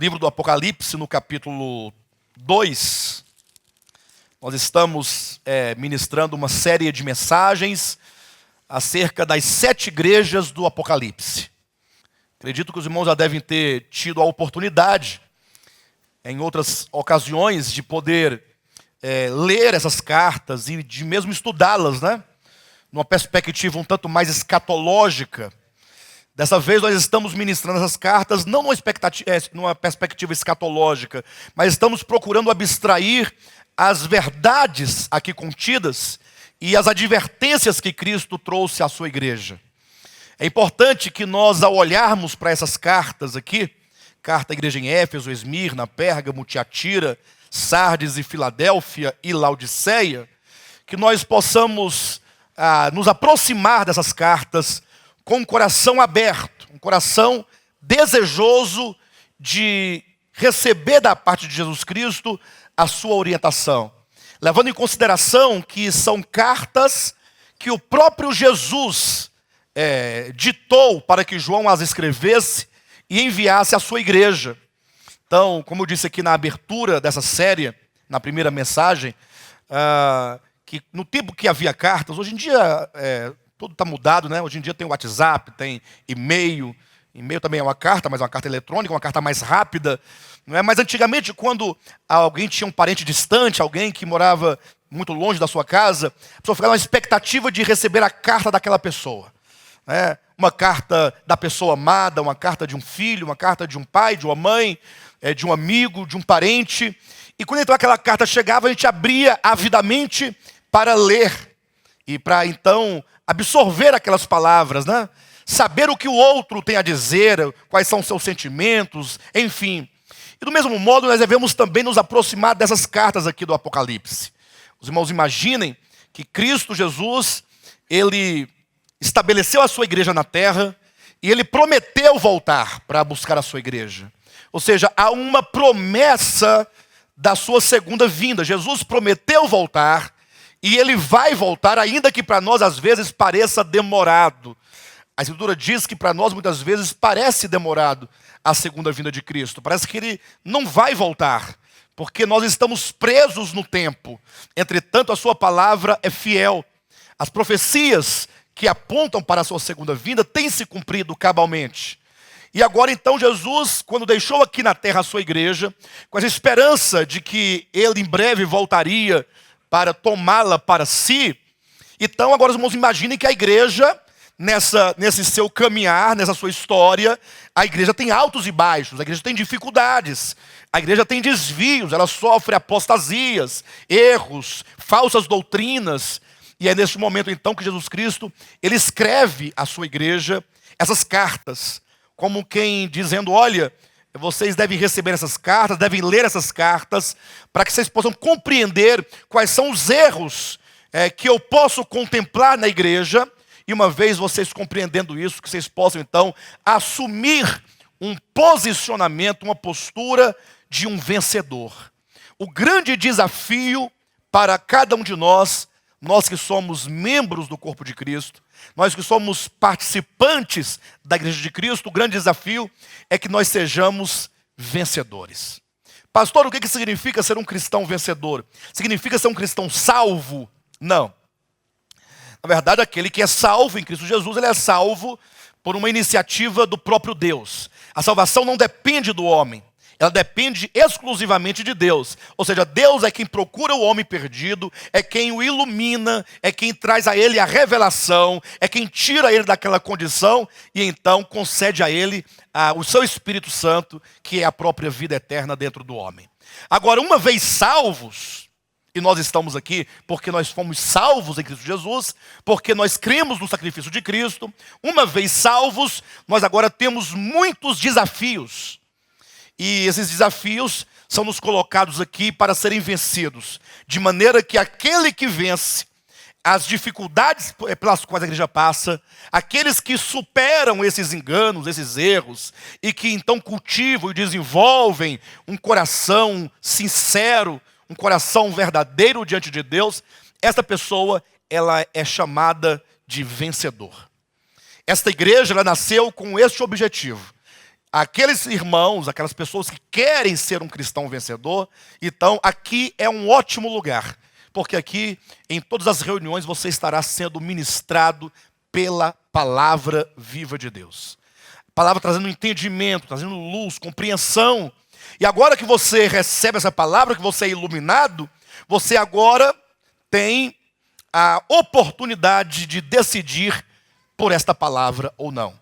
livro do Apocalipse, no capítulo 2, nós estamos ministrando uma série de mensagens acerca das 7 igrejas do Apocalipse. Acredito que os irmãos já devem ter tido a oportunidade, em outras ocasiões, de poder ler essas cartas e de mesmo estudá-las, né? Numa perspectiva um tanto mais escatológica. Dessa vez nós estamos ministrando essas cartas não numa perspectiva escatológica, mas estamos procurando abstrair as verdades aqui contidas e as advertências que Cristo trouxe à sua igreja. É importante que nós, ao olharmos para essas cartas aqui, carta à igreja em Éfeso, Esmirna, Pérgamo, Tiatira, Sardes e Filadélfia e Laodiceia, que nós possamos nos aproximar dessas cartas com um coração aberto, um coração desejoso de receber da parte de Jesus Cristo a sua orientação. Levando em consideração que são cartas que o próprio Jesus ditou para que João as escrevesse e enviasse à sua igreja. Então, como eu disse aqui na abertura dessa série, na primeira mensagem, que no tempo que havia cartas, hoje em dia tudo está mudado, né? Hoje em dia tem o WhatsApp, tem e-mail. E-mail também é uma carta, mas é uma carta eletrônica, uma carta mais rápida. Não é? Mas antigamente, quando alguém tinha um parente distante, alguém que morava muito longe da sua casa, a pessoa ficava na expectativa de receber a carta daquela pessoa. Né? Uma carta da pessoa amada, uma carta de um filho, uma carta de um pai, de uma mãe, de um amigo, de um parente. E quando então aquela carta chegava, a gente abria avidamente para ler. E para então absorver aquelas palavras, né? Saber o que o outro tem a dizer, quais são os seus sentimentos, enfim. E do mesmo modo, nós devemos também nos aproximar dessas cartas aqui do Apocalipse. Os irmãos imaginem que Cristo Jesus, Ele estabeleceu a sua igreja na terra e Ele prometeu voltar para buscar a sua igreja. Ou seja, há uma promessa da sua segunda vinda. Jesus prometeu voltar e Ele vai voltar, ainda que para nós às vezes pareça demorado. A Escritura diz que para nós muitas vezes parece demorado a segunda vinda de Cristo. Parece que Ele não vai voltar, porque nós estamos presos no tempo. Entretanto, a sua palavra é fiel. As profecias que apontam para a sua segunda vinda têm se cumprido cabalmente. E agora então Jesus, quando deixou aqui na terra a sua igreja, com essa esperança de que Ele em breve voltaria para tomá-la para si, então agora os irmãos imaginem que a igreja, nesse seu caminhar, nessa sua história, a igreja tem altos e baixos, a igreja tem dificuldades, a igreja tem desvios, ela sofre apostasias, erros, falsas doutrinas, e é neste momento então que Jesus Cristo, Ele escreve à sua igreja essas cartas, como quem dizendo, olha, vocês devem receber essas cartas, devem ler essas cartas, para que vocês possam compreender quais são os erros que eu posso contemplar na igreja, e uma vez vocês compreendendo isso, que vocês possam então assumir um posicionamento, uma postura de um vencedor. O grande desafio para cada um de nós que somos membros do corpo de Cristo, nós que somos participantes da igreja de Cristo, o grande desafio é que nós sejamos vencedores. Pastor, o que significa ser um cristão vencedor? Significa ser um cristão salvo? Não. Na verdade, aquele que é salvo em Cristo Jesus, ele é salvo por uma iniciativa do próprio Deus. A salvação não depende do homem, ela depende exclusivamente de Deus. Ou seja, Deus é quem procura o homem perdido, é quem o ilumina, é quem traz a ele a revelação, é quem tira ele daquela condição e então concede a ele o seu Espírito Santo, que é a própria vida eterna dentro do homem. Agora, uma vez salvos, e nós estamos aqui porque nós fomos salvos em Cristo Jesus, porque nós cremos no sacrifício de Cristo, uma vez salvos, nós agora temos muitos desafios. E esses desafios são nos colocados aqui para serem vencidos, de maneira que aquele que vence as dificuldades pelas quais a igreja passa, aqueles que superam esses enganos, esses erros, e que então cultivam e desenvolvem um coração sincero, um coração verdadeiro diante de Deus, essa pessoa, ela é chamada de vencedor. Esta igreja, ela nasceu com este objetivo. aqueles irmãos, aquelas pessoas que querem ser um cristão vencedor, então aqui é um ótimo lugar, porque aqui em todas as reuniões você estará sendo ministrado pela palavra viva de Deus. A palavra trazendo entendimento, trazendo luz, compreensão. E agora que você recebe essa palavra, que você é iluminado, você agora tem a oportunidade de decidir por esta palavra ou não.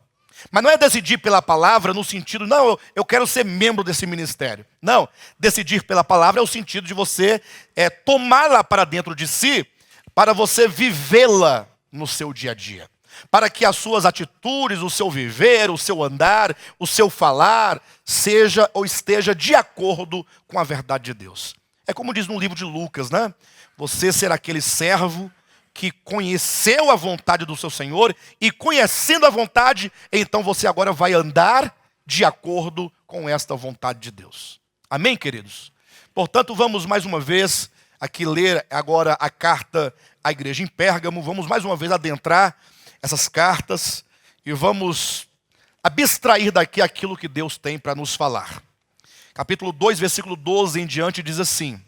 Mas não é decidir pela palavra no sentido, não, eu quero ser membro desse ministério. Não, decidir pela palavra é o sentido de você tomá-la para dentro de si, para você vivê-la no seu dia a dia. Para que as suas atitudes, o seu viver, o seu andar, o seu falar, seja ou esteja de acordo com a verdade de Deus. É como diz no livro de Lucas, né? Você será aquele servo que conheceu a vontade do seu Senhor, e conhecendo a vontade, então você agora vai andar de acordo com esta vontade de Deus. Amém, queridos? Portanto, vamos mais uma vez aqui ler agora a carta à igreja em Pérgamo, vamos mais uma vez adentrar essas cartas e vamos abstrair daqui aquilo que Deus tem para nos falar. Capítulo 2, versículo 12 em diante diz assim: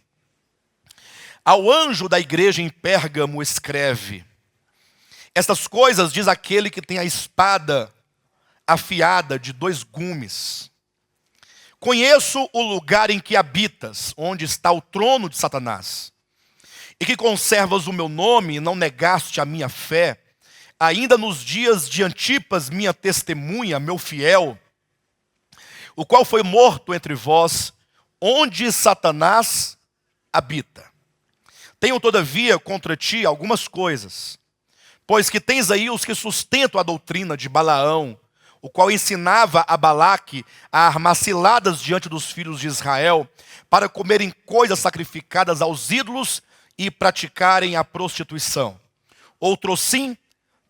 ao anjo da igreja em Pérgamo escreve: estas coisas diz aquele que tem a espada afiada de 2 gumes. Conheço o lugar em que habitas, onde está o trono de Satanás, e que conservas o meu nome e não negaste a minha fé, ainda nos dias de Antipas, minha testemunha, meu fiel, o qual foi morto entre vós, onde Satanás habita. Tenho, todavia, contra ti algumas coisas, pois que tens aí os que sustentam a doutrina de Balaão, o qual ensinava a Balaque a armar ciladas diante dos filhos de Israel, para comerem coisas sacrificadas aos ídolos e praticarem a prostituição. Outro sim,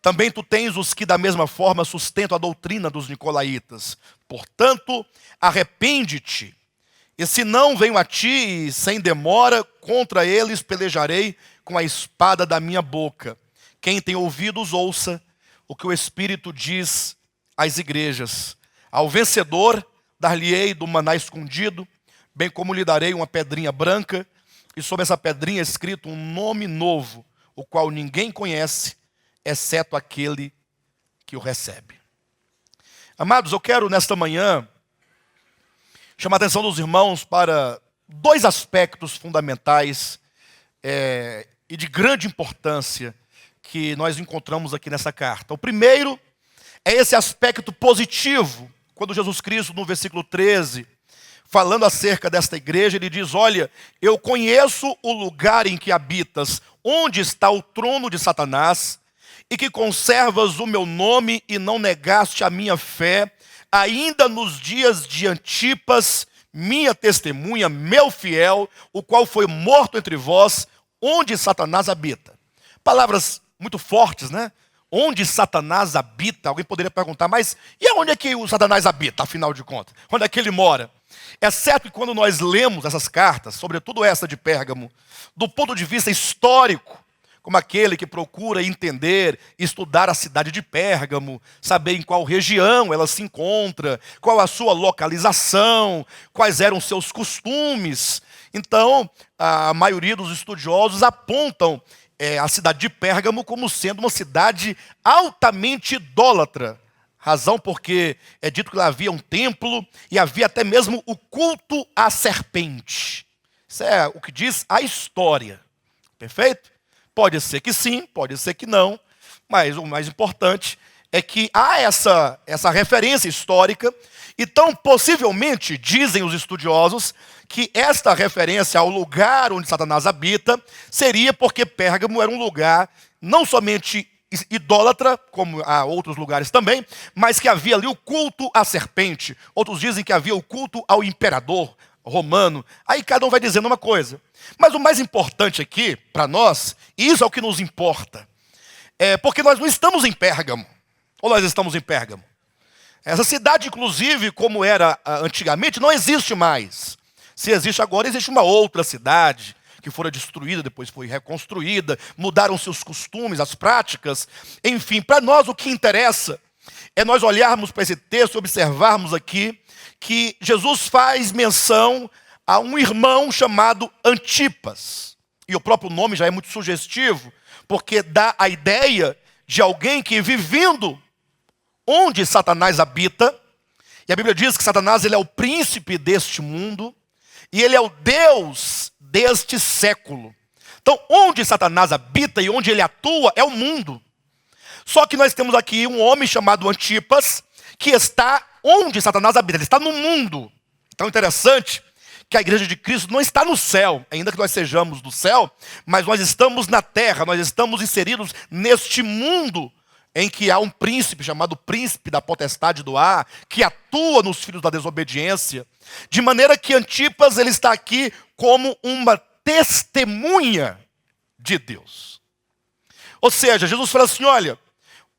também tu tens os que da mesma forma sustentam a doutrina dos nicolaítas. Portanto, arrepende-te. E se não venho a ti, e sem demora, contra eles pelejarei com a espada da minha boca. Quem tem ouvidos, ouça o que o Espírito diz às igrejas. Ao vencedor, dar-lhe-ei do maná escondido, bem como lhe darei uma pedrinha branca, e sobre essa pedrinha escrito um nome novo, o qual ninguém conhece, exceto aquele que o recebe. Amados, eu quero nesta manhã chamar a atenção dos irmãos para 2 aspectos fundamentais e de grande importância que nós encontramos aqui nessa carta. O primeiro é esse aspecto positivo, quando Jesus Cristo, no versículo 13, falando acerca desta igreja, ele diz: olha, eu conheço o lugar em que habitas, onde está o trono de Satanás, e que conservas o meu nome e não negaste a minha fé, ainda nos dias de Antipas, minha testemunha, meu fiel, o qual foi morto entre vós, onde Satanás habita. Palavras muito fortes, né? Onde Satanás habita. Alguém poderia perguntar, mas e onde é que o Satanás habita, afinal de contas? Onde é que ele mora? É certo que quando nós lemos essas cartas, sobretudo essa de Pérgamo, do ponto de vista histórico, como aquele que procura entender, estudar a cidade de Pérgamo, saber em qual região ela se encontra, qual a sua localização, quais eram os seus costumes. Então, a maioria dos estudiosos apontam a cidade de Pérgamo como sendo uma cidade altamente idólatra. Razão porque é dito que lá havia um templo e havia até mesmo o culto à serpente. Isso é o que diz a história. Perfeito? Pode ser que sim, pode ser que não, mas o mais importante é que há essa referência histórica, então possivelmente, dizem os estudiosos, que esta referência ao lugar onde Satanás habita seria porque Pérgamo era um lugar não somente idólatra, como há outros lugares também, mas que havia ali o culto à serpente. Outros dizem que havia o culto ao imperador romano. Aí cada um vai dizendo uma coisa. Mas o mais importante aqui, para nós, e isso é o que nos importa, é porque nós não estamos em Pérgamo. Ou nós estamos em Pérgamo? Essa cidade, inclusive, como era antigamente, não existe mais. Se existe agora, existe uma outra cidade que fora destruída, depois foi reconstruída, mudaram seus costumes, as práticas. Enfim, para nós o que interessa é nós olharmos para esse texto e observarmos aqui que Jesus faz menção a um irmão chamado Antipas. E o próprio nome já é muito sugestivo, porque dá a ideia de alguém que vivendo onde Satanás habita, e a Bíblia diz que Satanás ele é o príncipe deste mundo, e ele é o Deus deste século. Então, onde Satanás habita e onde ele atua é o mundo. Só que nós temos aqui um homem chamado Antipas, que está onde Satanás habita, ele está no mundo. Então, interessante que a igreja de Cristo não está no céu, ainda que nós sejamos do céu, mas nós estamos na terra, nós estamos inseridos neste mundo em que há um príncipe chamado príncipe da potestade do ar, que atua nos filhos da desobediência, de maneira que Antipas ele está aqui como uma testemunha de Deus. Ou seja, Jesus fala assim, olha,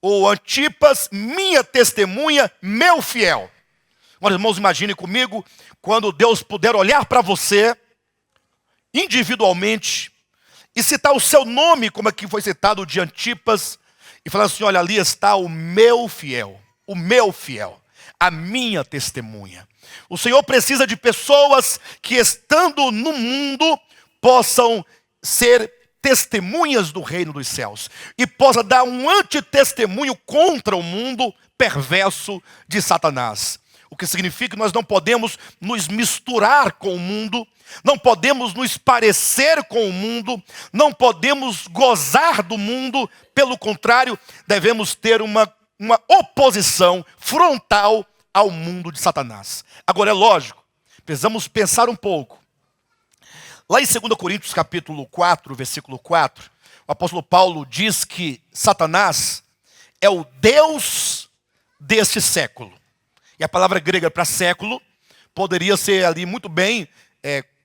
o Antipas, minha testemunha, meu fiel. Agora, irmãos, imagine comigo, quando Deus puder olhar para você, individualmente, e citar o seu nome, como aqui foi citado de Antipas, e falar assim, olha, ali está o meu fiel, a minha testemunha. O Senhor precisa de pessoas que, estando no mundo, possam ser testemunhas do reino dos céus e possa dar um antitestemunho contra o mundo perverso de Satanás. O que significa que nós não podemos nos misturar com o mundo, não podemos nos parecer com o mundo, não podemos gozar do mundo, pelo contrário, devemos ter uma oposição frontal ao mundo de Satanás. Agora é lógico, precisamos pensar um pouco. Lá em 2 Coríntios capítulo 4, versículo 4, o apóstolo Paulo diz que Satanás é o Deus deste século. E a palavra grega para século poderia ser ali muito bem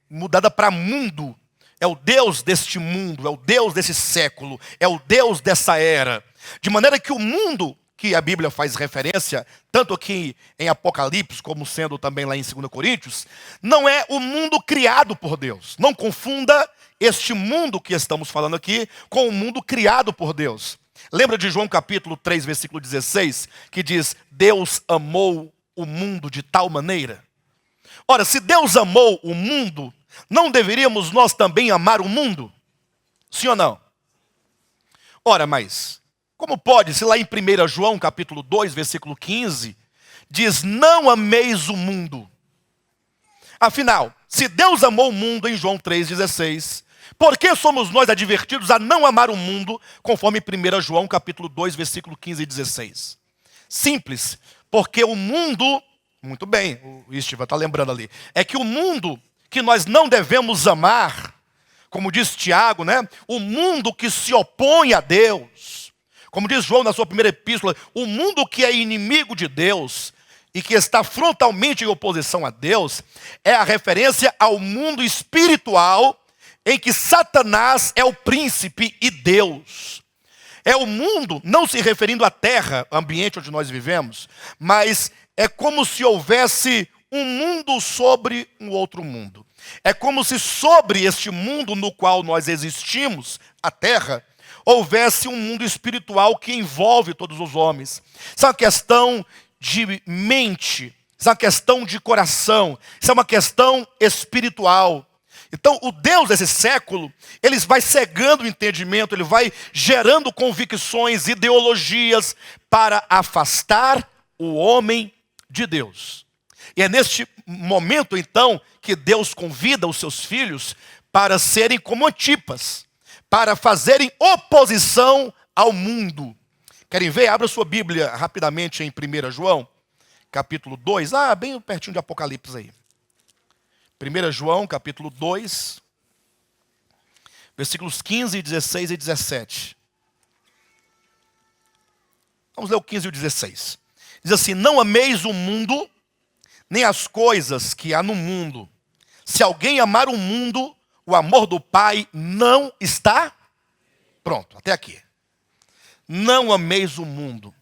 mudada para mundo. É o Deus deste mundo, é o Deus desse século, é o Deus dessa era. De maneira que o mundo que a Bíblia faz referência, tanto aqui em Apocalipse, como sendo também lá em 2 Coríntios, não é o mundo criado por Deus. Não confunda este mundo que estamos falando aqui com o mundo criado por Deus. Lembra de João capítulo 3, versículo 16, que diz, Deus amou o mundo de tal maneira? Ora, se Deus amou o mundo, não deveríamos nós também amar o mundo? Sim ou não? Ora, mas como pode, se lá em 1 João capítulo 2, versículo 15, diz, não ameis o mundo. Afinal, se Deus amou o mundo em João 3,16, por que somos nós advertidos a não amar o mundo, conforme 1 João capítulo 2, versículo 15 e 16? Simples, porque o mundo, muito bem, o Estiva está lembrando ali, é que o mundo que nós não devemos amar, como diz Tiago, né? O mundo que se opõe a Deus, como diz João na sua primeira epístola, o mundo que é inimigo de Deus e que está frontalmente em oposição a Deus, é a referência ao mundo espiritual em que Satanás é o príncipe e Deus. É o mundo, não se referindo à terra, ambiente onde nós vivemos, mas é como se houvesse um mundo sobre um outro mundo. É como se sobre este mundo no qual nós existimos, a terra, houvesse um mundo espiritual que envolve todos os homens. Isso é uma questão de mente, isso é uma questão de coração, isso é uma questão espiritual. Então, o Deus desse século, ele vai cegando o entendimento, ele vai gerando convicções, ideologias para afastar o homem de Deus. E é neste momento, então, que Deus convida os seus filhos para serem como Antipas, para fazerem oposição ao mundo. Querem ver? Abra sua Bíblia rapidamente em 1 João, capítulo 2. Bem pertinho de Apocalipse aí. 1 João, capítulo 2, versículos 15, 16 e 17. Vamos ler o 15 e o 16. Diz assim, não ameis o mundo, nem as coisas que há no mundo. Se alguém amar o mundo, o amor do Pai não está pronto. Até aqui. Não ameis o mundo,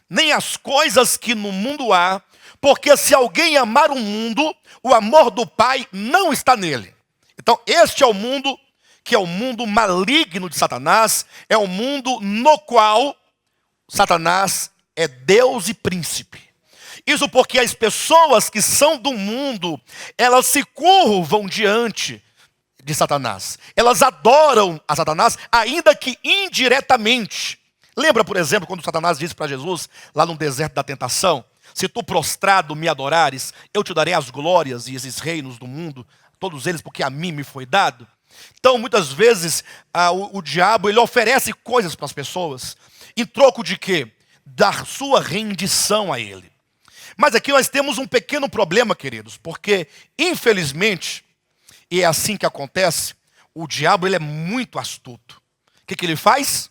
nem as coisas que no mundo há, porque se alguém amar o mundo, o amor do Pai não está nele. Então, este é o mundo, que é o mundo maligno de Satanás, é o mundo no qual Satanás é Deus e príncipe. Isso porque as pessoas que são do mundo, elas se curvam diante de Satanás. Elas adoram a Satanás, ainda que indiretamente. Lembra, por exemplo, quando Satanás disse para Jesus, lá no deserto da tentação: se tu prostrado me adorares, eu te darei as glórias e esses reinos do mundo, todos eles porque a mim me foi dado. Então, muitas vezes, o diabo ele oferece coisas para as pessoas, em troco de quê? Da sua rendição a ele. Mas aqui nós temos um pequeno problema, queridos, porque, infelizmente, e é assim que acontece, o diabo ele é muito astuto. O que ele faz?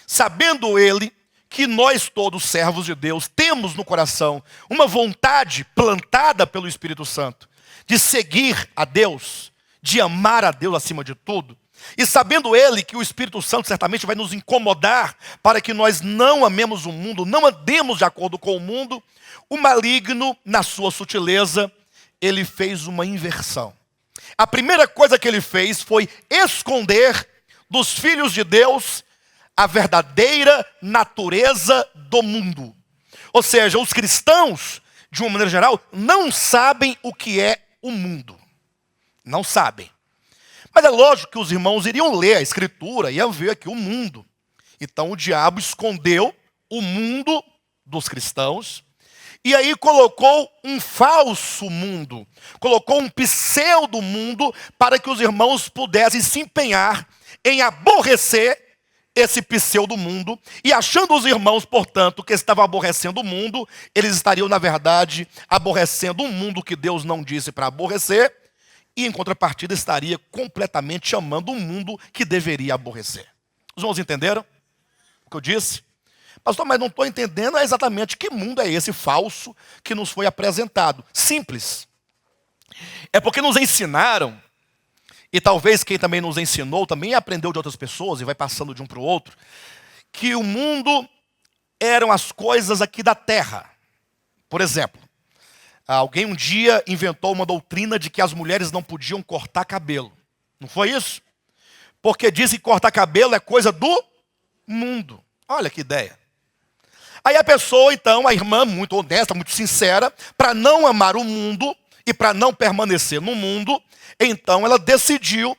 Sabendo ele que nós todos, servos de Deus, temos no coração uma vontade plantada pelo Espírito Santo de seguir a Deus, de amar a Deus acima de tudo, e sabendo ele que o Espírito Santo certamente vai nos incomodar para que nós não amemos o mundo, não andemos de acordo com o mundo, o maligno, na sua sutileza, ele fez uma inversão. A primeira coisa que ele fez foi esconder dos filhos de Deus a verdadeira natureza do mundo. Ou seja, os cristãos, de uma maneira geral, não sabem o que é o mundo. Não sabem. Mas é lógico que os irmãos iriam ler a Escritura, iam ver aqui o mundo. Então o diabo escondeu o mundo dos cristãos, e aí colocou um falso mundo, colocou um pseudo mundo para que os irmãos pudessem se empenhar em aborrecer esse pseudo mundo, e achando os irmãos, portanto, que estavam aborrecendo o mundo, eles estariam, na verdade, aborrecendo um mundo que Deus não disse para aborrecer, e em contrapartida estaria completamente amando um mundo que deveria aborrecer. Os irmãos entenderam o que eu disse? Pastor, mas não estou entendendo exatamente que mundo é esse falso que nos foi apresentado. Simples. É porque nos ensinaram, e talvez quem também nos ensinou, também aprendeu de outras pessoas, e vai passando de um para o outro, que o mundo eram as coisas aqui da terra. Por exemplo, alguém um dia inventou uma doutrina de que as mulheres não podiam cortar cabelo. Não foi isso? Porque dizem que cortar cabelo é coisa do mundo. Olha que ideia. Aí a pessoa, então, a irmã, muito honesta, muito sincera, para não amar o mundo e para não permanecer no mundo, então ela decidiu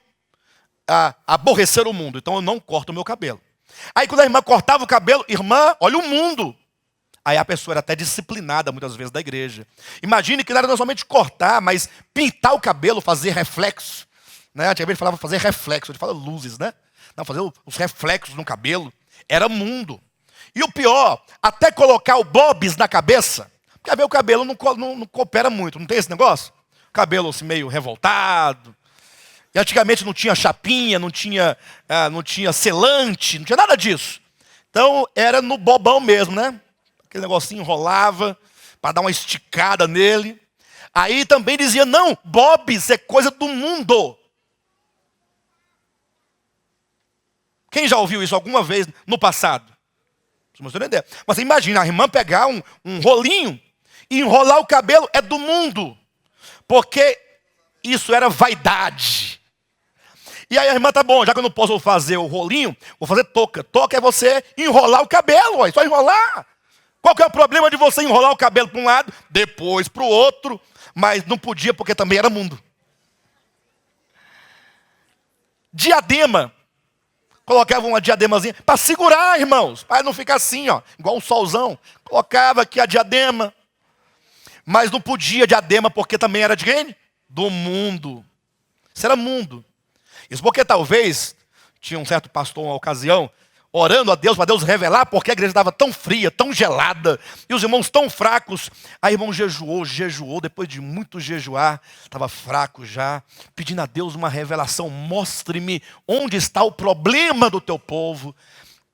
aborrecer o mundo. Então eu não corto o meu cabelo. Aí quando a irmã cortava o cabelo, irmã, olha o mundo. Aí a pessoa era até disciplinada muitas vezes da igreja. Imagine que não era não somente cortar, mas pintar o cabelo, fazer reflexo. Né? Antigamente falava fazer reflexo, a gente fala luzes, né? Não, fazer os reflexos no cabelo. Era mundo. E o pior, até colocar o bobs na cabeça. Porque o cabelo não coopera muito, não tem esse negócio? O cabelo assim, meio revoltado. E antigamente não tinha chapinha, não tinha selante, não tinha nada disso. Então era no bobão mesmo, né? Aquele negocinho enrolava para dar uma esticada nele. Aí também dizia, não, bobs é coisa do mundo. Quem já ouviu isso alguma vez no passado? Mas você imagina a irmã pegar um rolinho e enrolar o cabelo, é do mundo. Porque isso era vaidade. E aí a irmã, tá bom, já que eu não posso fazer o rolinho, vou fazer touca. Touca é você enrolar o cabelo, só enrolar. Qual que é o problema de você enrolar o cabelo para um lado, depois para o outro, mas não podia porque também era mundo. Diadema. Colocava uma diademazinha para segurar, irmãos, para não ficar assim, ó, igual um solzão. Colocava aqui a diadema. Mas não podia diadema porque também era de quem? Do mundo. Isso era mundo. Isso porque talvez tinha um certo pastor uma ocasião orando a Deus para Deus revelar porque a igreja estava tão fria, tão gelada, e os irmãos tão fracos. Aí o irmão jejuou, depois de muito jejuar, estava fraco já, pedindo a Deus uma revelação, mostre-me onde está o problema do teu povo.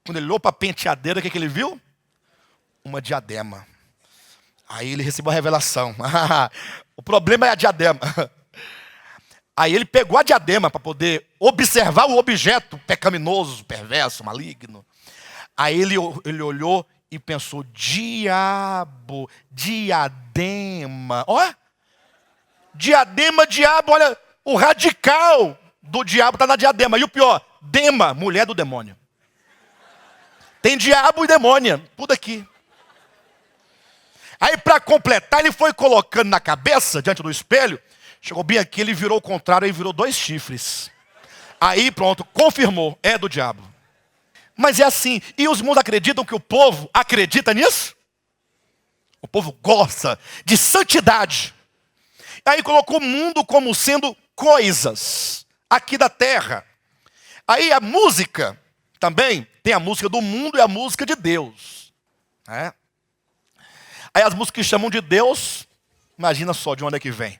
Quando ele olhou para a penteadeira, o que ele viu? Uma diadema. Aí ele recebeu a revelação. O problema é a diadema. Aí ele pegou a diadema para poder observar o objeto pecaminoso, perverso, maligno. Aí ele olhou e pensou, diabo, diadema. Ó, diadema, diabo, olha, o radical do diabo está na diadema. E o pior, dema, mulher do demônio. Tem diabo e demônia, tudo aqui. Aí para completar, ele foi colocando na cabeça, diante do espelho, chegou bem aqui, ele virou o contrário, e virou 2 chifres. Aí pronto, confirmou, é do diabo. Mas é assim, e os irmãos acreditam que o povo acredita nisso? O povo gosta de santidade. Aí colocou o mundo como sendo coisas aqui da terra. Aí a música também, tem a música do mundo e a música de Deus. Né? Aí as músicas que chamam de Deus, imagina só de onde é que vem.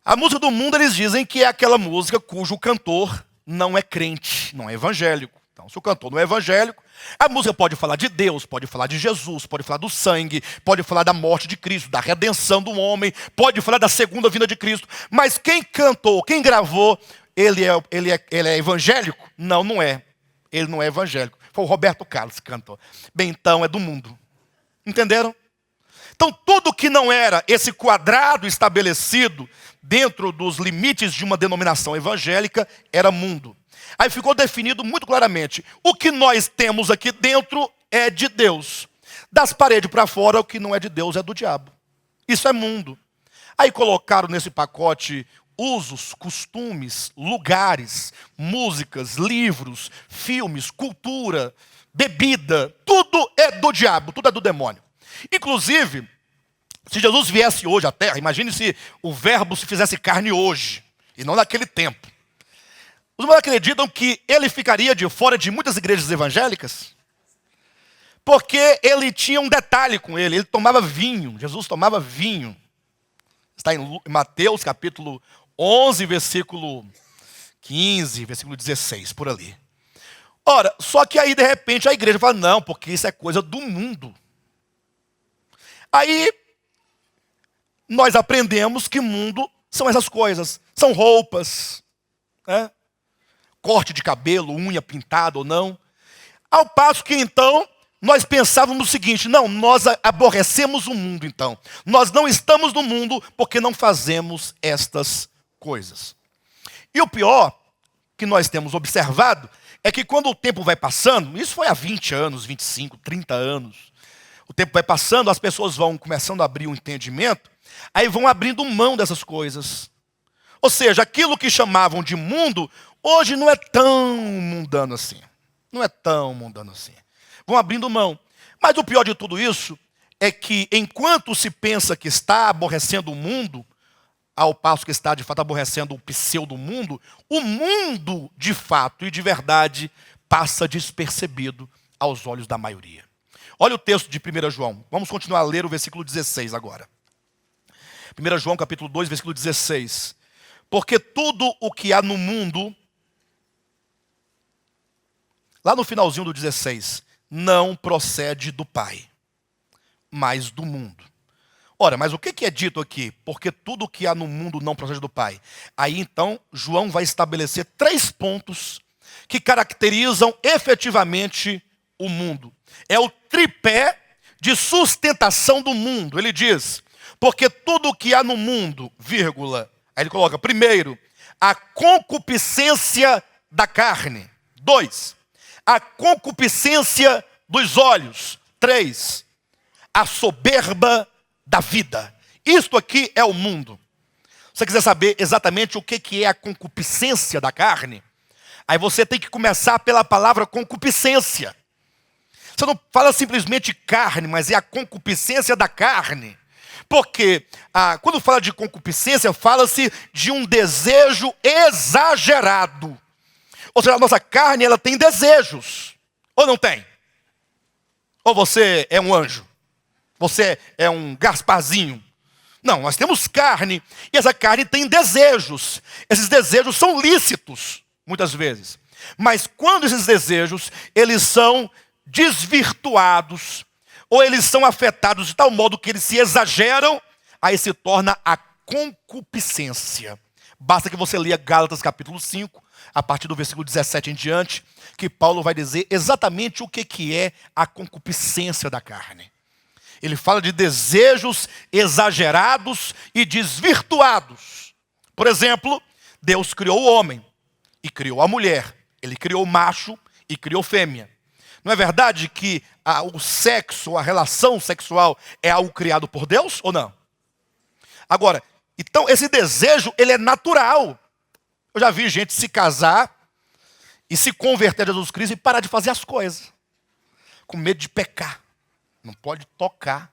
A música do mundo eles dizem que é aquela música cujo cantor não é crente, não é evangélico. Então, se o cantor não é evangélico, a música pode falar de Deus, pode falar de Jesus, pode falar do sangue, pode falar da morte de Cristo, da redenção do homem, pode falar da segunda vinda de Cristo. Mas quem cantou, quem gravou, ele é evangélico? Não, não é. Ele não é evangélico. Foi o Roberto Carlos que cantou. Bem, então é do mundo. Entenderam? Então tudo que não era esse quadrado estabelecido dentro dos limites de uma denominação evangélica era mundo. Aí ficou definido muito claramente, o que nós temos aqui dentro é de Deus. Das paredes para fora, o que não é de Deus é do diabo. Isso é mundo. Aí colocaram nesse pacote usos, costumes, lugares, músicas, livros, filmes, cultura, bebida. Tudo é do diabo, tudo é do demônio. Inclusive, se Jesus viesse hoje à terra, imagine se o verbo se fizesse carne hoje, e não naquele tempo. Os irmãos acreditam que ele ficaria de fora de muitas igrejas evangélicas? Porque ele tinha um detalhe com ele tomava vinho, Jesus tomava vinho. Está em Mateus capítulo 11, versículo 15, versículo 16, por ali. Ora, só que aí de repente a igreja fala, não, porque isso é coisa do mundo. Aí nós aprendemos que mundo são essas coisas, são roupas, né? Corte de cabelo, unha pintada ou não. Ao passo que então, nós pensávamos o seguinte, não, nós aborrecemos o mundo então. Nós não estamos no mundo porque não fazemos estas coisas. E o pior que nós temos observado é que quando o tempo vai passando, isso foi há 20 anos, 25, 30 anos, o tempo vai passando, as pessoas vão começando a abrir um entendimento, aí vão abrindo mão dessas coisas. Ou seja, aquilo que chamavam de mundo, hoje não é tão mundano assim. Não é tão mundano assim. Vão abrindo mão. Mas o pior de tudo isso é que enquanto se pensa que está aborrecendo o mundo, ao passo que está de fato aborrecendo o pseudo-mundo, o mundo de fato e de verdade passa despercebido aos olhos da maioria. Olha o texto de 1 João. Vamos continuar a ler o versículo 16 agora. 1 João capítulo 2, versículo 16. Porque tudo o que há no mundo, lá no finalzinho do 16, não procede do Pai, mas do mundo. Ora, mas o que é dito aqui? Porque tudo o que há no mundo não procede do Pai. Aí então, João vai estabelecer 3 pontos que caracterizam efetivamente o mundo. É o tripé de sustentação do mundo. Ele diz, porque tudo o que há no mundo, vírgula, aí ele coloca, primeiro, a concupiscência da carne. 2, a concupiscência dos olhos. 3, a soberba da vida. Isto aqui é o mundo. Se você quiser saber exatamente o que é a concupiscência da carne, aí você tem que começar pela palavra concupiscência. Você não fala simplesmente carne, mas é a concupiscência da carne. Porque quando fala de concupiscência, fala-se de um desejo exagerado. Ou seja, a nossa carne ela tem desejos. Ou não tem? Ou você é um anjo? Você é um Gasparzinho? Não, nós temos carne. E essa carne tem desejos. Esses desejos são lícitos, muitas vezes. Mas quando esses desejos, eles são desvirtuados, ou eles são afetados de tal modo que eles se exageram, aí se torna a concupiscência. Basta que você leia Gálatas capítulo 5, a partir do versículo 17 em diante, que Paulo vai dizer exatamente o que é a concupiscência da carne. Ele fala de desejos exagerados e desvirtuados. Por exemplo, Deus criou o homem e criou a mulher. Ele criou o macho e criou fêmea. Não é verdade que o sexo, a relação sexual é algo criado por Deus ou não? Agora, então esse desejo, ele é natural. Eu já vi gente se casar e se converter a Jesus Cristo e parar de fazer as coisas, com medo de pecar. Não pode tocar,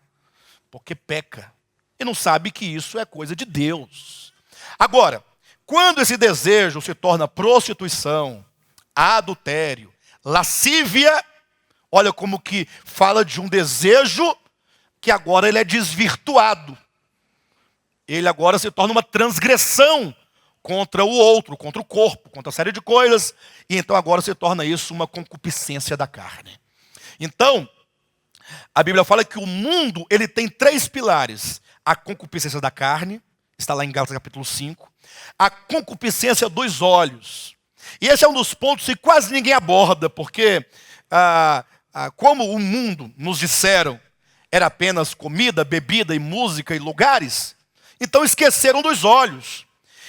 porque peca. E não sabe que isso é coisa de Deus. Agora, quando esse desejo se torna prostituição, adultério, lascívia, olha como que fala de um desejo que agora ele é desvirtuado. Ele agora se torna uma transgressão contra o outro, contra o corpo, contra uma série de coisas. E então agora se torna isso uma concupiscência da carne. Então, a Bíblia fala que o mundo ele tem 3 pilares. A concupiscência da carne, está lá em Gálatas capítulo 5. A concupiscência dos olhos. E esse é um dos pontos que quase ninguém aborda, porque como o mundo, nos disseram, era apenas comida, bebida e música e lugares, então esqueceram dos olhos.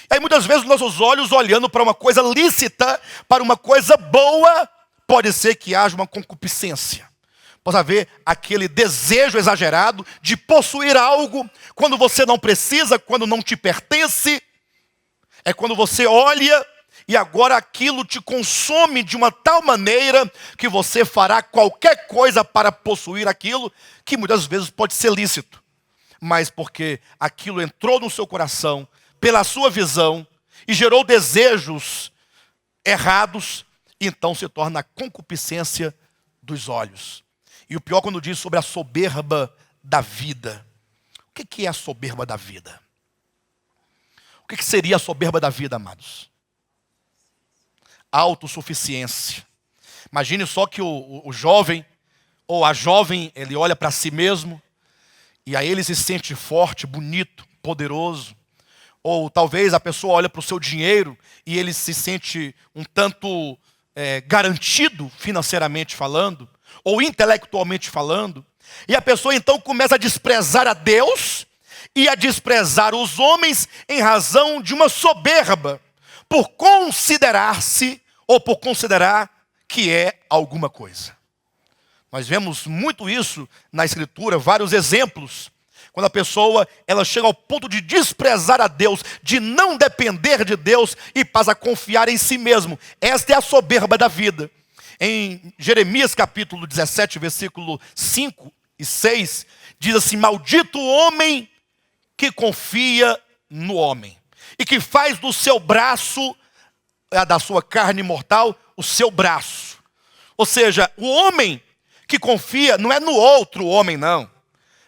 E aí muitas vezes nossos olhos olhando para uma coisa lícita, para uma coisa boa, pode ser que haja uma concupiscência. Pode haver aquele desejo exagerado de possuir algo quando você não precisa, quando não te pertence. É quando você olha e agora aquilo te consome de uma tal maneira que você fará qualquer coisa para possuir aquilo, que muitas vezes pode ser lícito. Mas porque aquilo entrou no seu coração, pela sua visão, e gerou desejos errados, então se torna a concupiscência dos olhos. E o pior quando diz sobre a soberba da vida. O que é a soberba da vida? O que seria a soberba da vida, amados? Autossuficiência. Imagine só que o jovem, ou a jovem, ele olha para si mesmo, e aí ele se sente forte, bonito, poderoso. Ou talvez a pessoa olha para o seu dinheiro, e ele se sente um tanto garantido financeiramente falando, ou intelectualmente falando. E a pessoa então começa a desprezar a Deus, e a desprezar os homens em razão de uma soberba, por considerar-se ou por considerar que é alguma coisa. Nós vemos muito isso na Escritura, vários exemplos. Quando a pessoa ela chega ao ponto de desprezar a Deus, de não depender de Deus e passa a confiar em si mesmo. Esta é a soberba da vida. Em Jeremias capítulo 17, versículo 5 e 6, diz assim: maldito o homem que confia no homem, e que faz do seu braço, da sua carne mortal, o seu braço. Ou seja, o homem que confia não é no outro homem, não.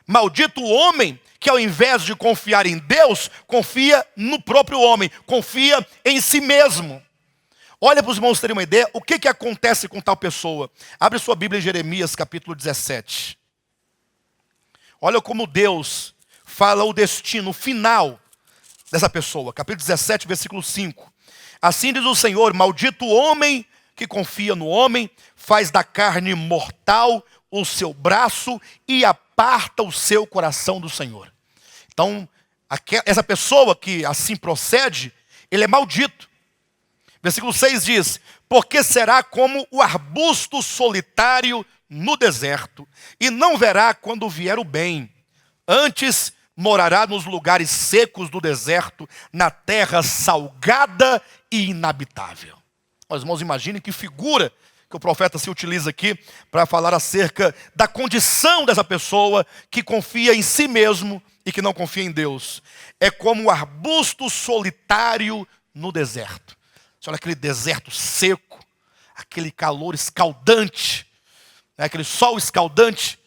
Maldito o homem que ao invés de confiar em Deus, confia no próprio homem, confia em si mesmo. Olha para os irmãos terem uma ideia, o que acontece com tal pessoa? Abre sua Bíblia em Jeremias capítulo 17. Olha como Deus fala o destino final dessa pessoa. Capítulo 17, versículo 5. Assim diz o Senhor: maldito o homem que confia no homem, faz da carne mortal o seu braço e aparta o seu coração do Senhor. Então, essa pessoa que assim procede, ele é maldito. Versículo 6 diz: porque será como o arbusto solitário no deserto, e não verá quando vier o bem. Antes morará nos lugares secos do deserto, na terra salgada e inabitável. Os irmãos, imaginem que figura que o profeta se utiliza aqui para falar acerca da condição dessa pessoa que confia em si mesmo e que não confia em Deus. É como um arbusto solitário no deserto. Você olha aquele deserto seco, aquele calor escaldante, aquele sol escaldante,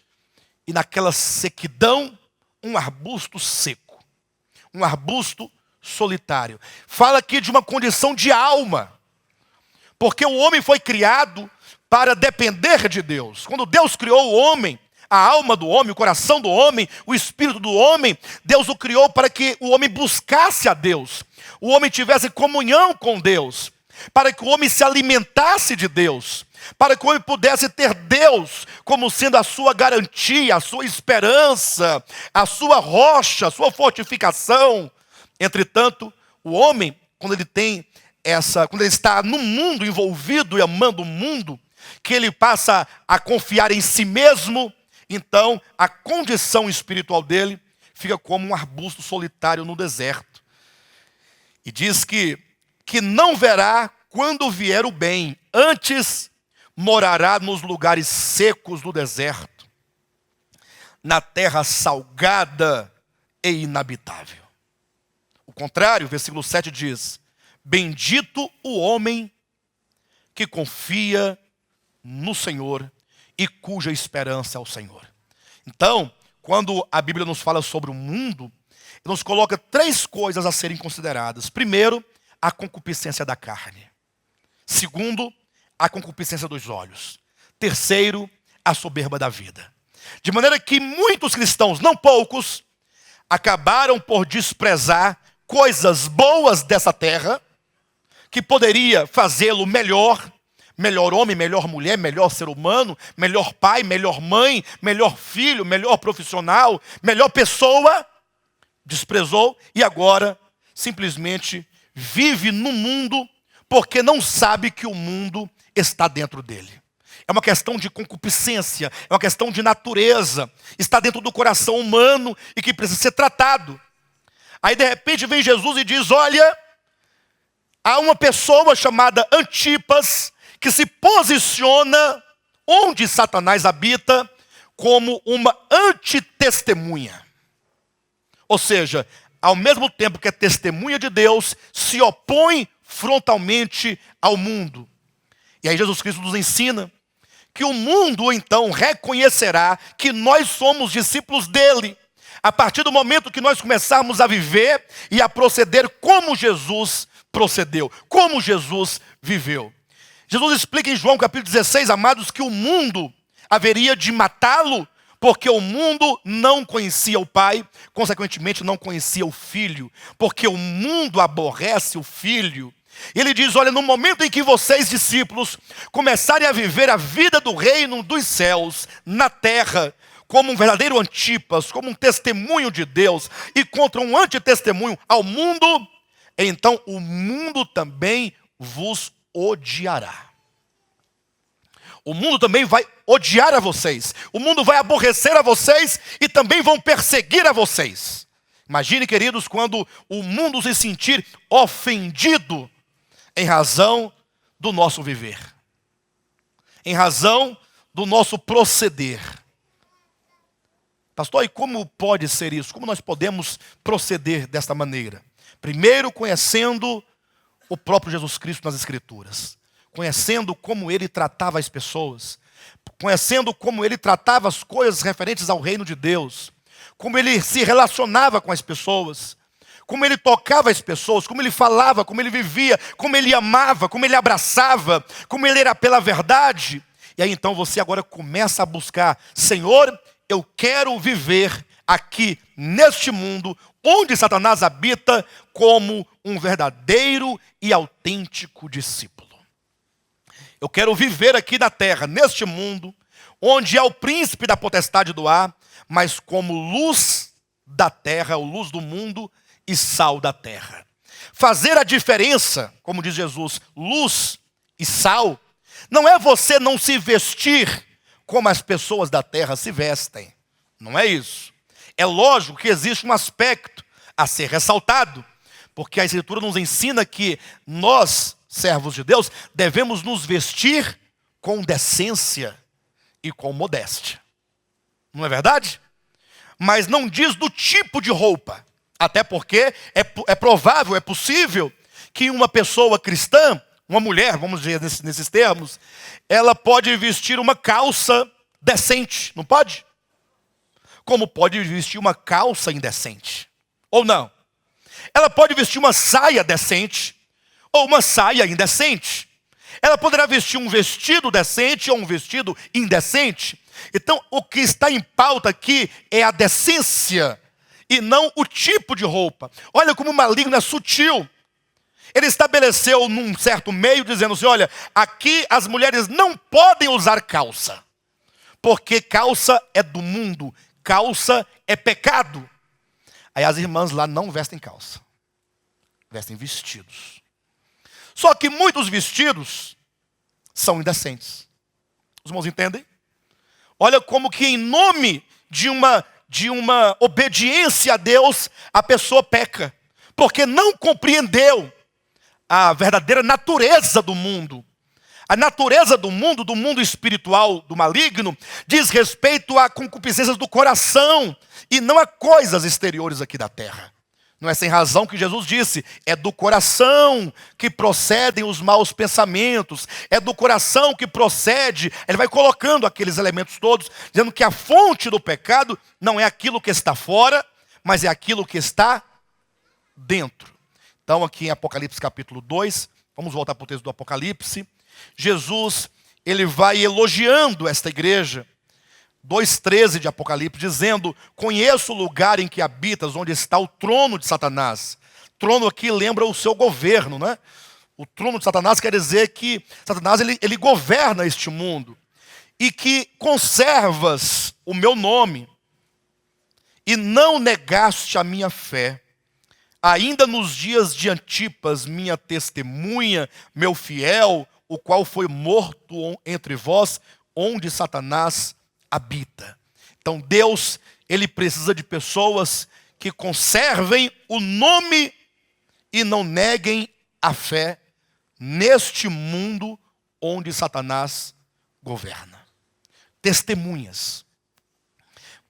e naquela sequidão, um arbusto seco, um arbusto solitário. Fala aqui de uma condição de alma, porque o homem foi criado para depender de Deus. Quando Deus criou o homem, a alma do homem, o coração do homem, o espírito do homem, Deus o criou para que o homem buscasse a Deus, o homem tivesse comunhão com Deus, para que o homem se alimentasse de Deus, para que o homem pudesse ter Deus como sendo a sua garantia, a sua esperança, a sua rocha, a sua fortificação. Entretanto, o homem, quando ele está no mundo, envolvido e amando o mundo, que ele passa a confiar em si mesmo, então a condição espiritual dele fica como um arbusto solitário no deserto. E diz que não verá quando vier o bem, antes morará nos lugares secos do deserto, na terra salgada e inabitável. O contrário, versículo 7 diz: bendito o homem que confia no Senhor e cuja esperança é o Senhor. Então, quando a Bíblia nos fala sobre o mundo, nos coloca 3 coisas a serem consideradas. Primeiro, a concupiscência da carne. Segundo, a concupiscência dos olhos. Terceiro, a soberba da vida. De maneira que muitos cristãos, não poucos, acabaram por desprezar coisas boas dessa terra, que poderia fazê-lo melhor homem, melhor mulher, melhor ser humano, melhor pai, melhor mãe, melhor filho, melhor profissional, melhor pessoa. Desprezou e agora simplesmente vive no mundo porque não sabe que o mundo está dentro dele. É uma questão de concupiscência, é uma questão de natureza, está dentro do coração humano e que precisa ser tratado. Aí de repente vem Jesus e diz: olha, há uma pessoa chamada Antipas que se posiciona onde Satanás habita como uma antitestemunha. Ou seja, ao mesmo tempo que é testemunha de Deus, se opõe frontalmente ao mundo. E aí Jesus Cristo nos ensina que o mundo então reconhecerá que nós somos discípulos dele, a partir do momento que nós começarmos a viver e a proceder como Jesus procedeu, como Jesus viveu. Jesus explica em João capítulo 16, amados, que o mundo haveria de matá-lo, porque o mundo não conhecia o Pai, consequentemente não conhecia o Filho, porque o mundo aborrece o Filho. Ele diz: olha, no momento em que vocês, discípulos, começarem a viver a vida do reino dos céus na terra, como um verdadeiro Antipas, como um testemunho de Deus, e contra um antitestemunho ao mundo, então o mundo também vos odiará. O mundo também vai odiar a vocês. O mundo vai aborrecer a vocês e também vão perseguir a vocês. Imagine, queridos, quando o mundo se sentir ofendido em razão do nosso viver, em razão do nosso proceder. Pastor, e como pode ser isso? Como nós podemos proceder desta maneira? Primeiro, conhecendo o próprio Jesus Cristo nas Escrituras, conhecendo como ele tratava as pessoas, conhecendo como ele tratava as coisas referentes ao reino de Deus, como ele se relacionava com as pessoas, como ele tocava as pessoas, como ele falava, como ele vivia, como ele amava, como ele abraçava, como ele era pela verdade. E aí então você agora começa a buscar: Senhor, eu quero viver aqui neste mundo onde Satanás habita como um verdadeiro e autêntico discípulo. Eu quero viver aqui na terra, neste mundo, onde é o príncipe da potestade do ar, mas como luz da terra, ou luz do mundo e sal da terra. Fazer a diferença, como diz Jesus, luz e sal, não é você não se vestir como as pessoas da terra se vestem. Não é isso. É lógico que existe um aspecto a ser ressaltado, porque a Escritura nos ensina que nós, servos de Deus, devemos nos vestir com decência e com modéstia. Não é verdade? Mas não diz do tipo de roupa. Até porque é provável, é possível que uma pessoa cristã, uma mulher, vamos dizer nesses termos, ela pode vestir uma calça decente, não pode? Como pode vestir uma calça indecente, ou não? Ela pode vestir uma saia decente, ou uma saia indecente. Ela poderá vestir um vestido decente ou um vestido indecente. Então, o que está em pauta aqui é a decência e não o tipo de roupa. Olha como o maligno é sutil. Ele estabeleceu num certo meio, dizendo assim: olha, aqui as mulheres não podem usar calça, porque calça é do mundo, calça é pecado. Aí as irmãs lá não vestem calça, vestem vestidos. Só que muitos vestidos são indecentes. Os irmãos entendem? Olha como que em nome de uma obediência a Deus, a pessoa peca. Porque não compreendeu a verdadeira natureza do mundo. A natureza do mundo espiritual, do maligno, diz respeito a concupiscências do coração e não a coisas exteriores aqui da terra. Não é sem razão que Jesus disse, é do coração que procedem os maus pensamentos, é do coração que procede, ele vai colocando aqueles elementos todos, dizendo que a fonte do pecado não é aquilo que está fora, mas é aquilo que está dentro. Então aqui em Apocalipse capítulo 2, vamos voltar para o texto do Apocalipse, Jesus, ele vai elogiando esta igreja, 2,13 de Apocalipse, dizendo, conheço o lugar em que habitas, onde está o trono de Satanás. Trono aqui lembra o seu governo, né? O trono de Satanás quer dizer que Satanás ele governa este mundo. E que conservas o meu nome e não negaste a minha fé. Ainda nos dias de Antipas, minha testemunha, meu fiel, o qual foi morto entre vós, onde Satanás habita. Então Deus, ele precisa de pessoas que conservem o nome e não neguem a fé neste mundo onde Satanás governa. Testemunhas.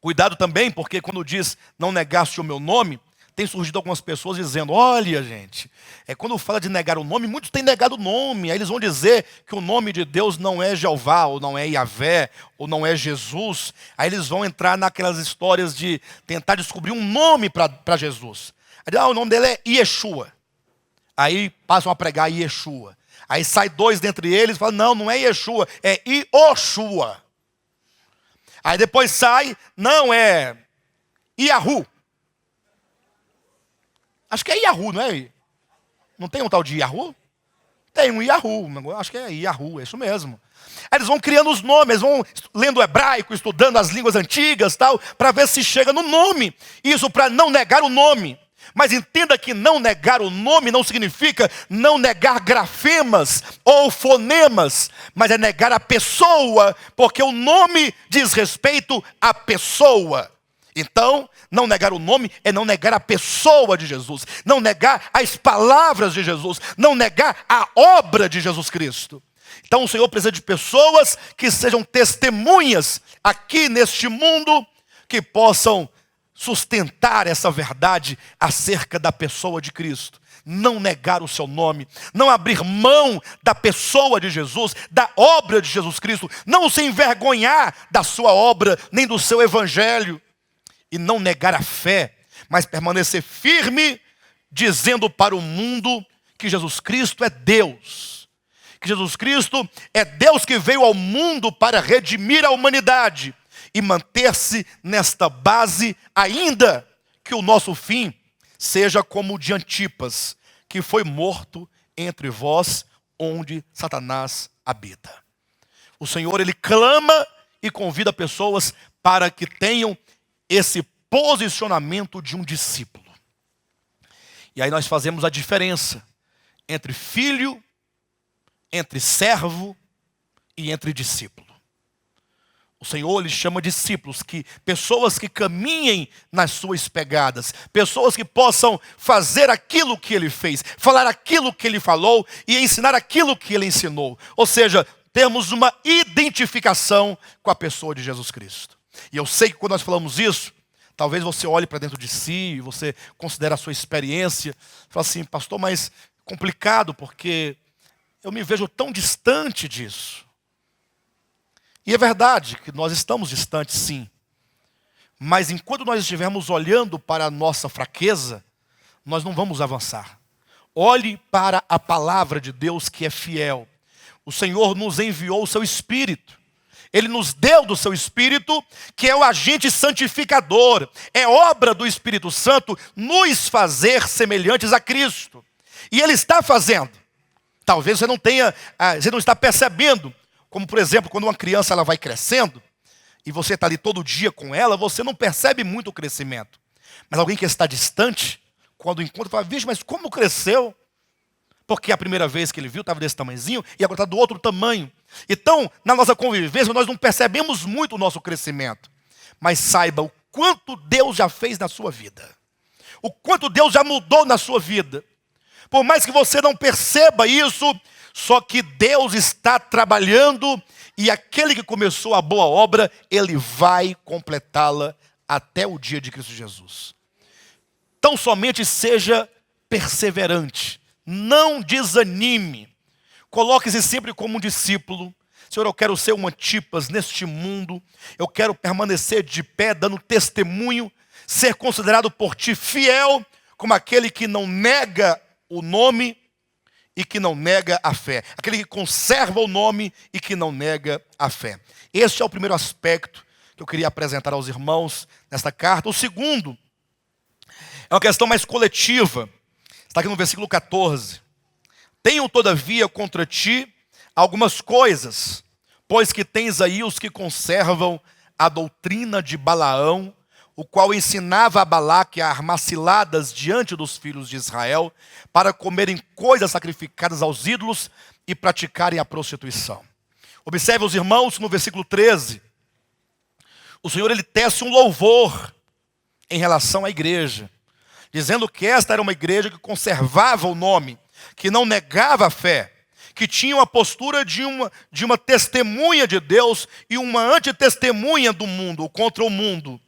Cuidado também, porque quando diz não negaste o meu nome, tem surgido algumas pessoas dizendo, olha gente, quando fala de negar o nome, muitos têm negado o nome, aí eles vão dizer que o nome de Deus não é Jeová, ou não é Yahvé, ou não é Jesus, aí eles vão entrar naquelas histórias de tentar descobrir um nome para Jesus. Aí, o nome dele é Yeshua, aí passam a pregar Yeshua, aí sai dois dentre eles e falam, não é Yeshua, é Ioshua. Aí depois sai, não é Yahu. Acho que é Yahoo, não é? Não tem um tal de Yahoo? Tem um Yahoo, acho que é Yahoo, é isso mesmo. Aí eles vão criando os nomes, eles vão lendo hebraico, estudando as línguas antigas, tal, para ver se chega no nome. Isso para não negar o nome. Mas entenda que não negar o nome não significa não negar grafemas ou fonemas, mas é negar a pessoa, porque o nome diz respeito à pessoa. Então, não negar o nome é não negar a pessoa de Jesus, não negar as palavras de Jesus, não negar a obra de Jesus Cristo. Então o Senhor precisa de pessoas que sejam testemunhas aqui neste mundo, que possam sustentar essa verdade acerca da pessoa de Cristo. Não negar o seu nome, não abrir mão da pessoa de Jesus, da obra de Jesus Cristo, não se envergonhar da sua obra, nem do seu evangelho. E não negar a fé, mas permanecer firme, dizendo para o mundo que Jesus Cristo é Deus. Que Jesus Cristo é Deus que veio ao mundo para redimir a humanidade. E manter-se nesta base, ainda que o nosso fim seja como o de Antipas, que foi morto entre vós, onde Satanás habita. O Senhor, ele clama e convida pessoas para que tenham esse posicionamento de um discípulo. E aí nós fazemos a diferença entre filho, entre servo e entre discípulo. O Senhor lhe chama discípulos, pessoas que caminhem nas suas pegadas, pessoas que possam fazer aquilo que ele fez, falar aquilo que ele falou e ensinar aquilo que ele ensinou. Ou seja, termos uma identificação com a pessoa de Jesus Cristo. E eu sei que quando nós falamos isso, talvez você olhe para dentro de si, você considere a sua experiência, fala assim, pastor, mas complicado, porque eu me vejo tão distante disso. E é verdade que nós estamos distantes, sim. Mas enquanto nós estivermos olhando para a nossa fraqueza, nós não vamos avançar. Olhe para a palavra de Deus que é fiel. O Senhor nos enviou o seu Espírito. Ele nos deu do seu Espírito, que é o agente santificador. É obra do Espírito Santo nos fazer semelhantes a Cristo. E Ele está fazendo. Talvez você não está percebendo. Como, por exemplo, quando uma criança ela vai crescendo, e você está ali todo dia com ela, você não percebe muito o crescimento. Mas alguém que está distante, quando encontra, fala, vixe, mas como cresceu? Porque a primeira vez que ele viu estava desse tamanhozinho, e agora está do outro tamanho. Então, na nossa convivência, nós não percebemos muito o nosso crescimento. Mas saiba o quanto Deus já fez na sua vida. O quanto Deus já mudou na sua vida. Por mais que você não perceba isso, só que Deus está trabalhando e aquele que começou a boa obra, Ele vai completá-la até o dia de Cristo Jesus. Então somente seja perseverante, não desanime. Coloque-se sempre como um discípulo. Senhor, eu quero ser um Antipas neste mundo. Eu quero permanecer de pé, dando testemunho, ser considerado por Ti fiel, como aquele que não nega o nome e que não nega a fé. Aquele que conserva o nome e que não nega a fé. Este é o primeiro aspecto que eu queria apresentar aos irmãos nesta carta. O segundo é uma questão mais coletiva. Está aqui no versículo 14. Tenho, todavia, contra ti algumas coisas, pois que tens aí os que conservam a doutrina de Balaão, o qual ensinava a Balaque a armar ciladas diante dos filhos de Israel, para comerem coisas sacrificadas aos ídolos e praticarem a prostituição. Observe os irmãos no versículo 13. O Senhor, Ele tece um louvor em relação à igreja, dizendo que esta era uma igreja que conservava o nome, que não negava a fé, que tinha uma postura de uma testemunha de Deus e uma antitestemunha do mundo, ou contra o mundo.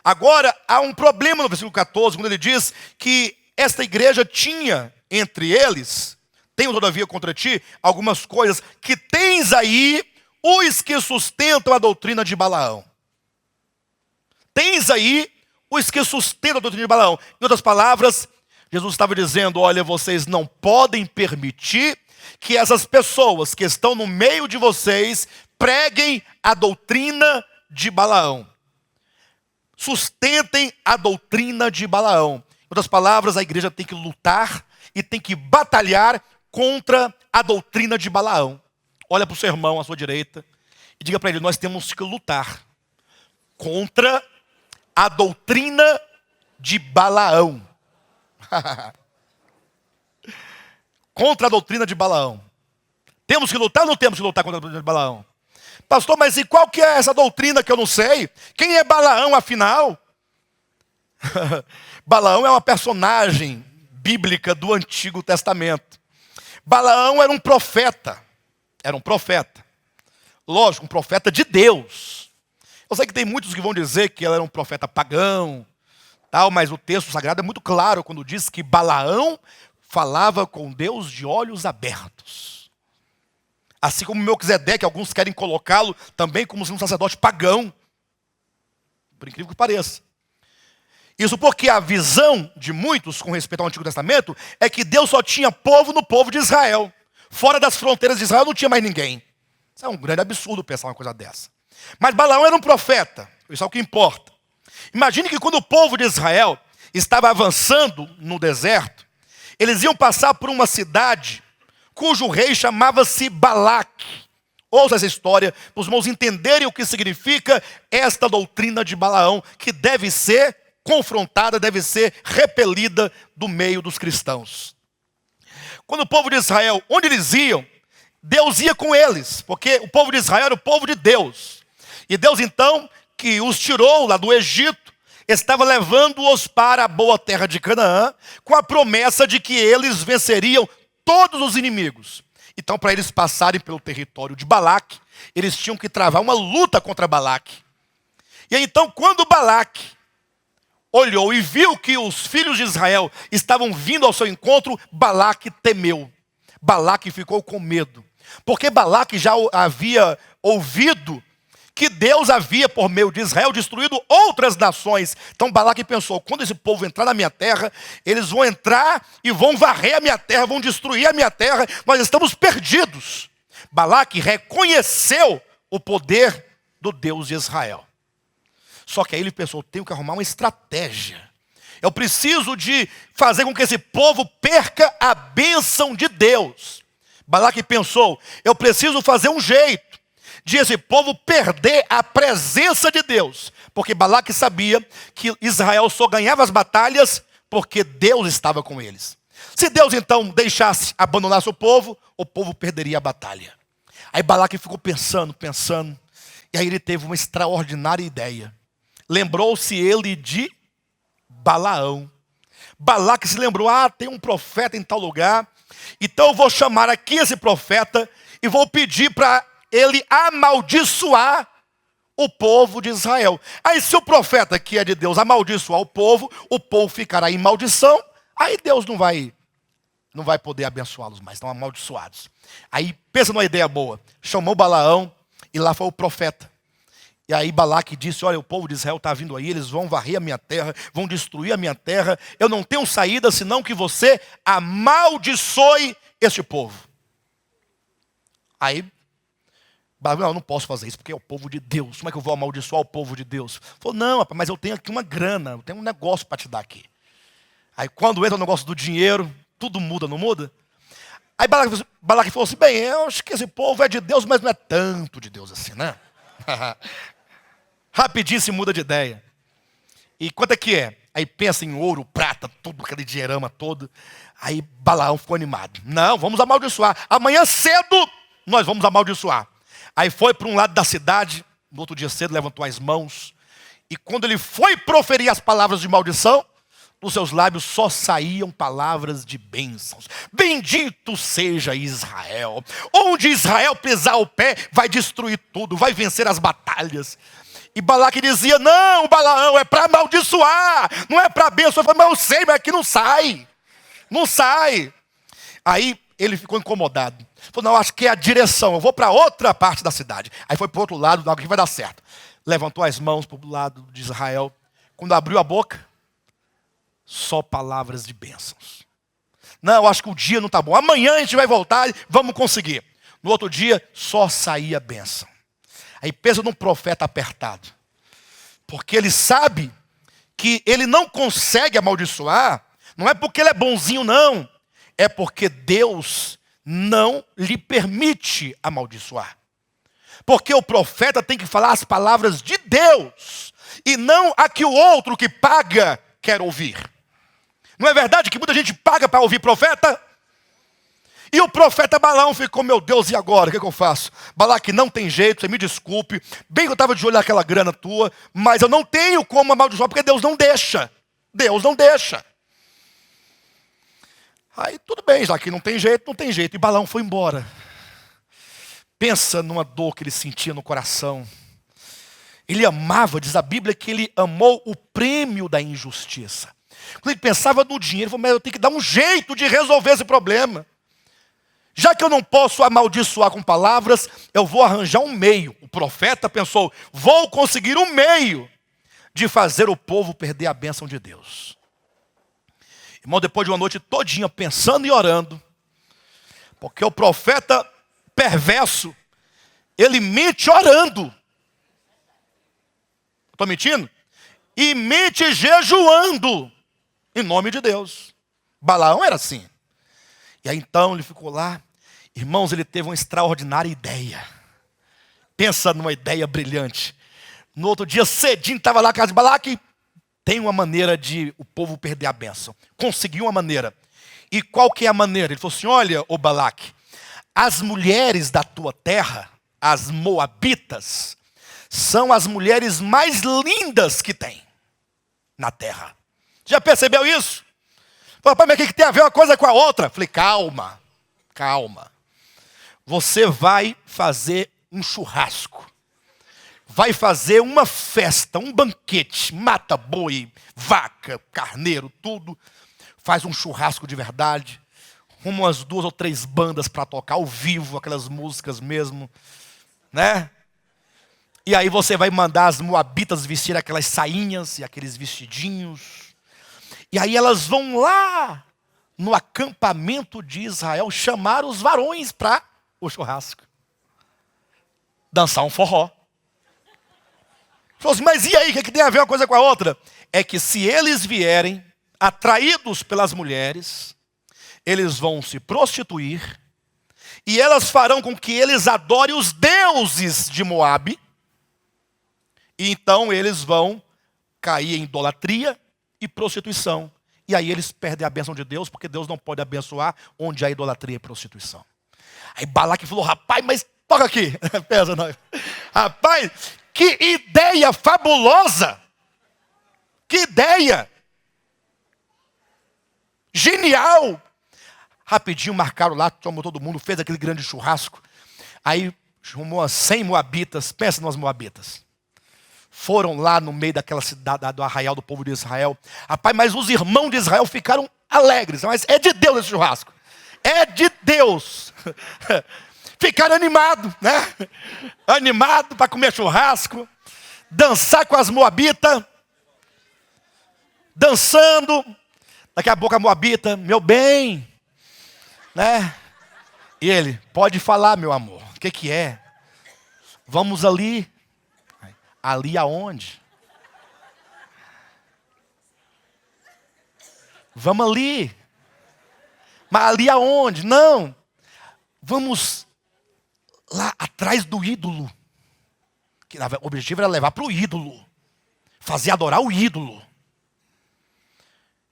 Agora, há um problema no versículo 14, quando ele diz que esta igreja tinha entre eles, tenho todavia contra ti, algumas coisas, que tens aí os que sustentam a doutrina de Balaão. Tens aí os que sustentam a doutrina de Balaão. Em outras palavras, Jesus estava dizendo, olha, vocês não podem permitir que essas pessoas que estão no meio de vocês preguem a doutrina de Balaão. Sustentem a doutrina de Balaão. Em outras palavras, a igreja tem que lutar e tem que batalhar contra a doutrina de Balaão. Olha para o seu irmão à sua direita e diga para ele, nós temos que lutar contra a doutrina de Balaão. Contra a doutrina de Balaão. Temos que lutar ou não temos que lutar contra a doutrina de Balaão? Pastor, mas e qual que é essa doutrina que eu não sei? Quem é Balaão, afinal? Balaão é uma personagem bíblica do Antigo Testamento. Balaão era um profeta. Era um profeta. Lógico, um profeta de Deus. Eu sei que tem muitos que vão dizer que ele era um profeta pagão, tal, mas o texto sagrado é muito claro quando diz que Balaão falava com Deus de olhos abertos. Assim como Melquisedeque, alguns querem colocá-lo também como um sacerdote pagão. Por incrível que pareça. Isso porque a visão de muitos com respeito ao Antigo Testamento é que Deus só tinha povo no povo de Israel. Fora das fronteiras de Israel não tinha mais ninguém. Isso é um grande absurdo pensar uma coisa dessa. Mas Balaão era um profeta. Isso é o que importa. Imagine que quando o povo de Israel estava avançando no deserto, eles iam passar por uma cidade cujo rei chamava-se Balaque. Ouça essa história, para os irmãos entenderem o que significa esta doutrina de Balaão, que deve ser confrontada, deve ser repelida do meio dos cristãos. Quando o povo de Israel, onde eles iam, Deus ia com eles, porque o povo de Israel era o povo de Deus. E Deus então, que os tirou lá do Egito, estava levando-os para a boa terra de Canaã, com a promessa de que eles venceriam todos os inimigos. Então, para eles passarem pelo território de Balaque, eles tinham que travar uma luta contra Balaque. E aí, então, quando Balaque olhou e viu que os filhos de Israel estavam vindo ao seu encontro, Balaque temeu. Balaque ficou com medo. Porque Balaque já havia ouvido que Deus havia, por meio de Israel, destruído outras nações. Então Balaque pensou, quando esse povo entrar na minha terra, eles vão entrar e vão varrer a minha terra, vão destruir a minha terra, nós estamos perdidos. Balaque reconheceu o poder do Deus de Israel. Só que aí ele pensou, tenho que arrumar uma estratégia. Eu preciso de fazer com que esse povo perca a bênção de Deus. Balaque pensou, eu preciso fazer um jeito de esse povo perder a presença de Deus. Porque Balaque sabia que Israel só ganhava as batalhas porque Deus estava com eles. Se Deus então deixasse, abandonasse o povo perderia a batalha. Aí Balaque ficou pensando. E aí ele teve uma extraordinária ideia. Lembrou-se ele de Balaão. Balaque se lembrou, tem um profeta em tal lugar, então eu vou chamar aqui esse profeta e vou pedir para ele amaldiçoar o povo de Israel. Aí se o profeta que é de Deus amaldiçoar o povo ficará em maldição, aí Deus não vai poder abençoá-los mais, estão amaldiçoados. Aí pensa numa ideia boa, chamou Balaão e lá foi o profeta. E aí Balaque disse, olha, o povo de Israel está vindo aí, eles vão varrer a minha terra, vão destruir a minha terra, eu não tenho saída senão que você amaldiçoe este povo. Aí Balaque, não posso fazer isso porque é o povo de Deus, como é que eu vou amaldiçoar o povo de Deus? Falou, não, rapaz, mas eu tenho aqui uma grana, eu tenho um negócio para te dar aqui. Aí quando entra o negócio do dinheiro, tudo muda, não muda? Aí Balaque falou assim, bem, eu acho que esse povo é de Deus, mas não é tanto de Deus assim, né? Rapidinho se muda de ideia. E quanto é que é? Aí pensa em ouro, prata, tudo, aquele dinheirama todo. Aí Balaão ficou animado. Não, vamos amaldiçoar. Amanhã cedo nós vamos amaldiçoar. Aí foi para um lado da cidade, no outro dia cedo levantou as mãos. E quando ele foi proferir as palavras de maldição, dos seus lábios só saíam palavras de bênçãos. Bendito seja Israel. Onde Israel pisar o pé, vai destruir tudo, vai vencer as batalhas. E Balaque dizia, não, Balaão, é para amaldiçoar, não é para abençoar. Eu falei, mas eu sei, mas aqui não sai. Não sai. Aí ele ficou incomodado. Falou, não, acho que é a direção, eu vou para outra parte da cidade. Aí foi para o outro lado, não, que vai dar certo. Levantou as mãos para o lado de Israel. Quando abriu a boca, só palavras de bênçãos. Não, acho que o dia não está bom. Amanhã a gente vai voltar e vamos conseguir. No outro dia, só saía bênção. Aí pensa num profeta apertado. Porque ele sabe que ele não consegue amaldiçoar. Não é porque ele é bonzinho, não. É porque Deus não lhe permite amaldiçoar. Porque o profeta tem que falar as palavras de Deus. E não a que o outro que paga quer ouvir. Não é verdade que muita gente paga para ouvir profeta? E o profeta Balaão ficou, meu Deus, e agora? O que eu faço? Balaque, não tem jeito, você me desculpe. Bem que eu estava de olho naquela grana tua, mas eu não tenho como amaldiçoar, porque Deus não deixa. Deus não deixa. Aí tudo bem, já que não tem jeito, não tem jeito. E Balaão foi embora. Pensa numa dor que ele sentia no coração. Ele amava, diz a Bíblia, que ele amou o prêmio da injustiça. Quando ele pensava no dinheiro, ele falou, mas eu tenho que dar um jeito de resolver esse problema. Já que eu não posso amaldiçoar com palavras, eu vou arranjar um meio. O profeta pensou, vou conseguir um meio de fazer o povo perder a bênção de Deus. Irmão, depois de uma noite todinha pensando e orando, porque o profeta perverso, ele mente orando. Estou mentindo? E mente jejuando, em nome de Deus. Balaão era assim. E aí então ele ficou lá. Irmãos, ele teve uma extraordinária ideia. Pensa numa ideia brilhante. No outro dia cedinho, estava lá na casa de Balaque. Tem uma maneira de o povo perder a bênção. Conseguiu uma maneira. E qual que é a maneira? Ele falou assim, olha, ô Balaque, as mulheres da tua terra, as moabitas, são as mulheres mais lindas que tem na terra. Já percebeu isso? Falei, pai, mas o que tem a ver uma coisa com a outra? Falei, calma, calma. Você vai fazer um churrasco. Vai fazer uma festa, um banquete. Mata boi, vaca, carneiro, tudo. Faz um churrasco de verdade. Umas 2 ou 3 bandas para tocar ao vivo, aquelas músicas mesmo, né? E aí você vai mandar as moabitas vestir aquelas sainhas e aqueles vestidinhos. E aí elas vão lá no acampamento de Israel chamar os varões para o churrasco. Dançar um forró. Falou assim, mas e aí, o que tem a ver uma coisa com a outra? É que se eles vierem atraídos pelas mulheres, eles vão se prostituir e elas farão com que eles adorem os deuses de Moabe. E então eles vão cair em idolatria e prostituição. E aí eles perdem a bênção de Deus, porque Deus não pode abençoar onde há idolatria e prostituição. Aí Balaque falou, rapaz, mas Toca aqui. Pesa não. Rapaz, que ideia fabulosa. Que ideia. Genial. Rapidinho marcaram lá, tomou todo mundo, fez aquele grande churrasco. Aí chamou umas 100 moabitas, pensa nas moabitas. Foram lá no meio daquela cidade, do arraial do povo de Israel. Rapaz, mas os irmãos de Israel ficaram alegres. Mas é de Deus esse churrasco. É de Deus. Ficaram animados, né? Animados para comer churrasco. Dançar com as moabitas. Dançando. Daqui a pouco a moabita, meu bem. Né? E ele, pode falar, meu amor. O que é? Vamos ali. Ali aonde? Vamos ali. Mas ali aonde? Não. Vamos lá atrás do ídolo. Que o objetivo era levar para o ídolo. Fazer adorar o ídolo.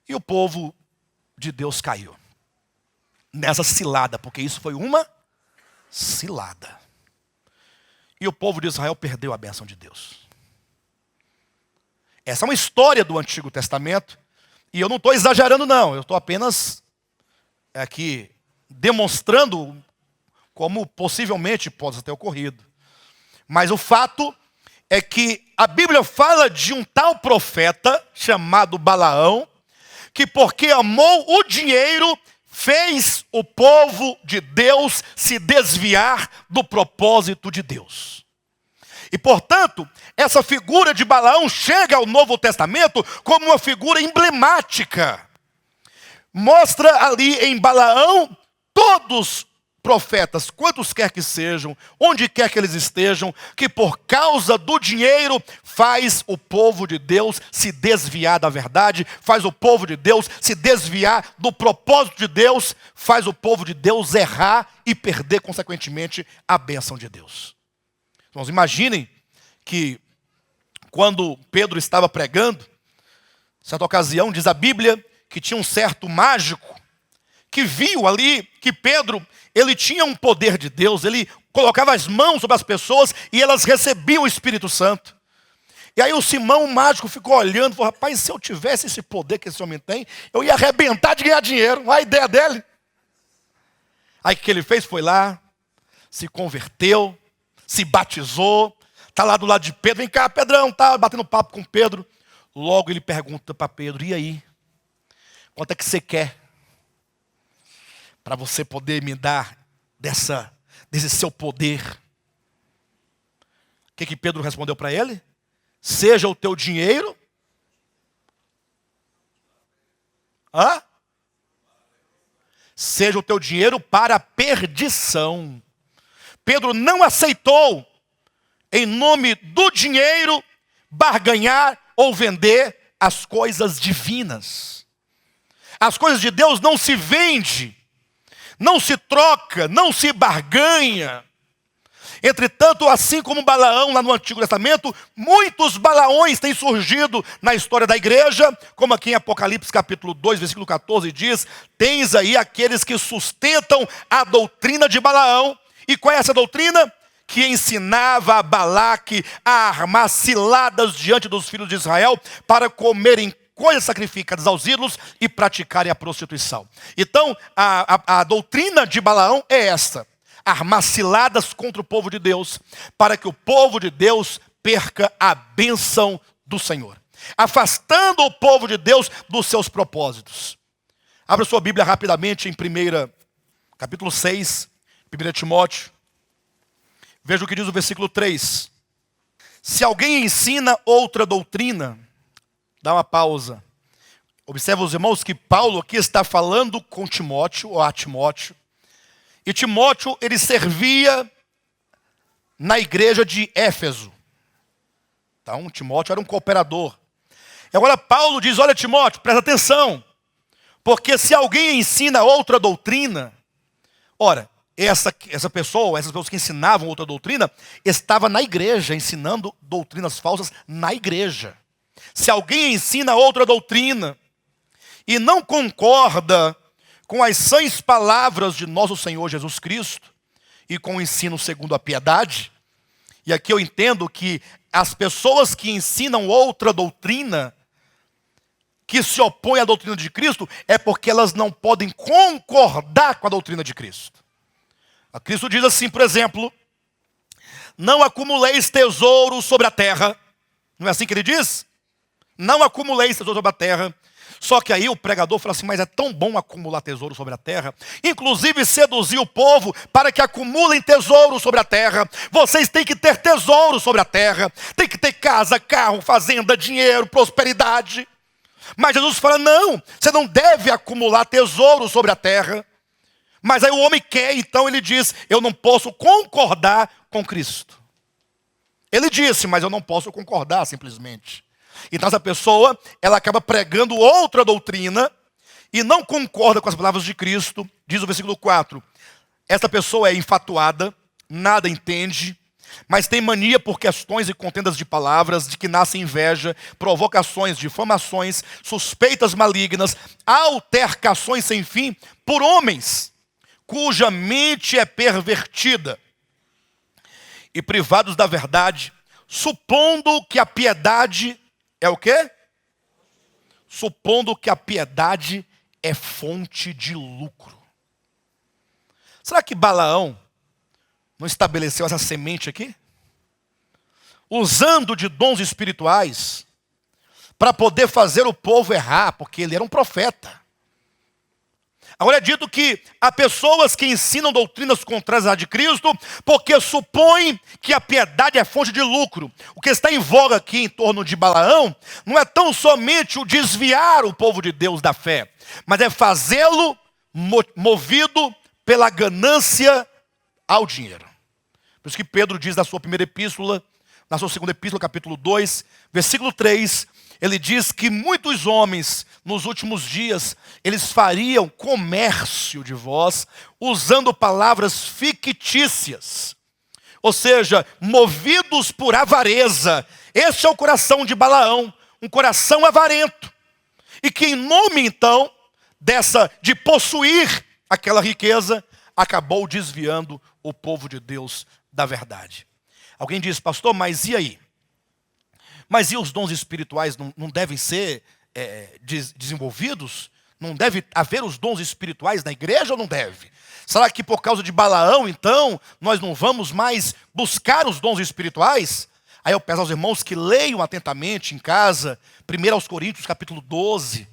E o povo de Deus caiu. Nessa cilada, porque isso foi uma cilada. E o povo de Israel perdeu a bênção de Deus. Essa é uma história do Antigo Testamento. E eu não estou exagerando não. Eu estou apenas aqui demonstrando como possivelmente pode ter ocorrido. Mas o fato é que a Bíblia fala de um tal profeta chamado Balaão, que porque amou o dinheiro, fez o povo de Deus se desviar do propósito de Deus. E, portanto, essa figura de Balaão chega ao Novo Testamento como uma figura emblemática. Mostra ali em Balaão todos profetas, quantos quer que sejam, onde quer que eles estejam, que por causa do dinheiro faz o povo de Deus se desviar da verdade, faz o povo de Deus se desviar do propósito de Deus, faz o povo de Deus errar e perder, consequentemente, a bênção de Deus. Irmãos, imaginem que quando Pedro estava pregando, certa ocasião, diz a Bíblia, que tinha um certo mágico que viu ali que Pedro, ele tinha um poder de Deus, ele colocava as mãos sobre as pessoas e elas recebiam o Espírito Santo. E aí o Simão, o mágico, ficou olhando e falou, rapaz, se eu tivesse esse poder que esse homem tem, eu ia arrebentar de ganhar dinheiro. Olha a ideia dele. Aí o que ele fez? Foi lá, se converteu, se batizou, está lá do lado de Pedro, vem cá, Pedrão, tá batendo papo com Pedro. Logo ele pergunta para Pedro, e aí? Quanto é que você quer? Para você poder me dar desse seu poder. O que Pedro respondeu para ele? Seja o teu dinheiro. Seja o teu dinheiro para a perdição. Pedro não aceitou, em nome do dinheiro, barganhar ou vender as coisas divinas. As coisas de Deus não se vende, não se troca, não se barganha. Entretanto, assim como Balaão lá no Antigo Testamento, muitos Balaões têm surgido na história da igreja, como aqui em Apocalipse capítulo 2, versículo 14 diz, tens aí aqueles que sustentam a doutrina de Balaão. E qual é essa doutrina? Que ensinava a Balaque a armar ciladas diante dos filhos de Israel para comerem coisas sacrificadas aos ídolos e praticarem a prostituição. Então, a doutrina de Balaão é esta: armar ciladas contra o povo de Deus, para que o povo de Deus perca a bênção do Senhor, afastando o povo de Deus dos seus propósitos. Abra sua Bíblia rapidamente em capítulo 6, 1 Timóteo. Veja o que diz o versículo 3. Se alguém ensina outra doutrina, dá uma pausa. Observa os irmãos que Paulo aqui está falando com Timóteo, ou a Timóteo. E Timóteo, ele servia na igreja de Éfeso. Então, Timóteo era um cooperador. E agora Paulo diz, olha Timóteo, presta atenção. Porque se alguém ensina outra doutrina, ora, essas pessoas que ensinavam outra doutrina, estava na igreja, ensinando doutrinas falsas na igreja. Se alguém ensina outra doutrina e não concorda com as sãs palavras de nosso Senhor Jesus Cristo e com o ensino segundo a piedade. E aqui eu entendo que as pessoas que ensinam outra doutrina, que se opõem à doutrina de Cristo, é porque elas não podem concordar com a doutrina de Cristo. A Cristo diz assim, por exemplo, não acumuleis tesouros sobre a terra. Não é assim que ele diz? Não acumuleis tesouros sobre a terra. Só que aí o pregador fala assim, mas é tão bom acumular tesouro sobre a terra. Inclusive seduzir o povo para que acumulem tesouro sobre a terra. Vocês têm que ter tesouro sobre a terra. Tem que ter casa, carro, fazenda, dinheiro, prosperidade. Mas Jesus fala, não, você não deve acumular tesouro sobre a terra. Mas aí o homem quer, então ele diz, eu não posso concordar com Cristo. Ele disse, mas eu não posso concordar simplesmente. Então essa pessoa, ela acaba pregando outra doutrina e não concorda com as palavras de Cristo. Diz o versículo 4, essa pessoa é enfatuada, nada entende, mas tem mania por questões e contendas de palavras, de que nasce inveja, provocações, difamações, suspeitas malignas, altercações sem fim por homens, cuja mente é pervertida. E privados da verdade, supondo que a piedade é o quê? Supondo que a piedade é fonte de lucro. Será que Balaão não estabeleceu essa semente aqui? Usando de dons espirituais para poder fazer o povo errar, porque ele era um profeta. Agora é dito que há pessoas que ensinam doutrinas contrárias à de Cristo, porque supõem que a piedade é fonte de lucro. O que está em voga aqui em torno de Balaão, não é tão somente o desviar o povo de Deus da fé, mas é fazê-lo movido pela ganância ao dinheiro. Por isso que Pedro diz na sua primeira epístola, na sua segunda epístola, capítulo 2, versículo 3, ele diz que muitos homens, nos últimos dias, eles fariam comércio de vós, usando palavras fictícias. Ou seja, movidos por avareza. Este é o coração de Balaão, um coração avarento. E que em nome, então, de possuir aquela riqueza, acabou desviando o povo de Deus da verdade. Alguém diz, pastor, mas e aí? Mas e os dons espirituais não devem ser desenvolvidos? Não deve haver os dons espirituais na igreja ou não deve? Será que por causa de Balaão, então, nós não vamos mais buscar os dons espirituais? Aí eu peço aos irmãos que leiam atentamente em casa, 1 aos Coríntios, capítulo 12,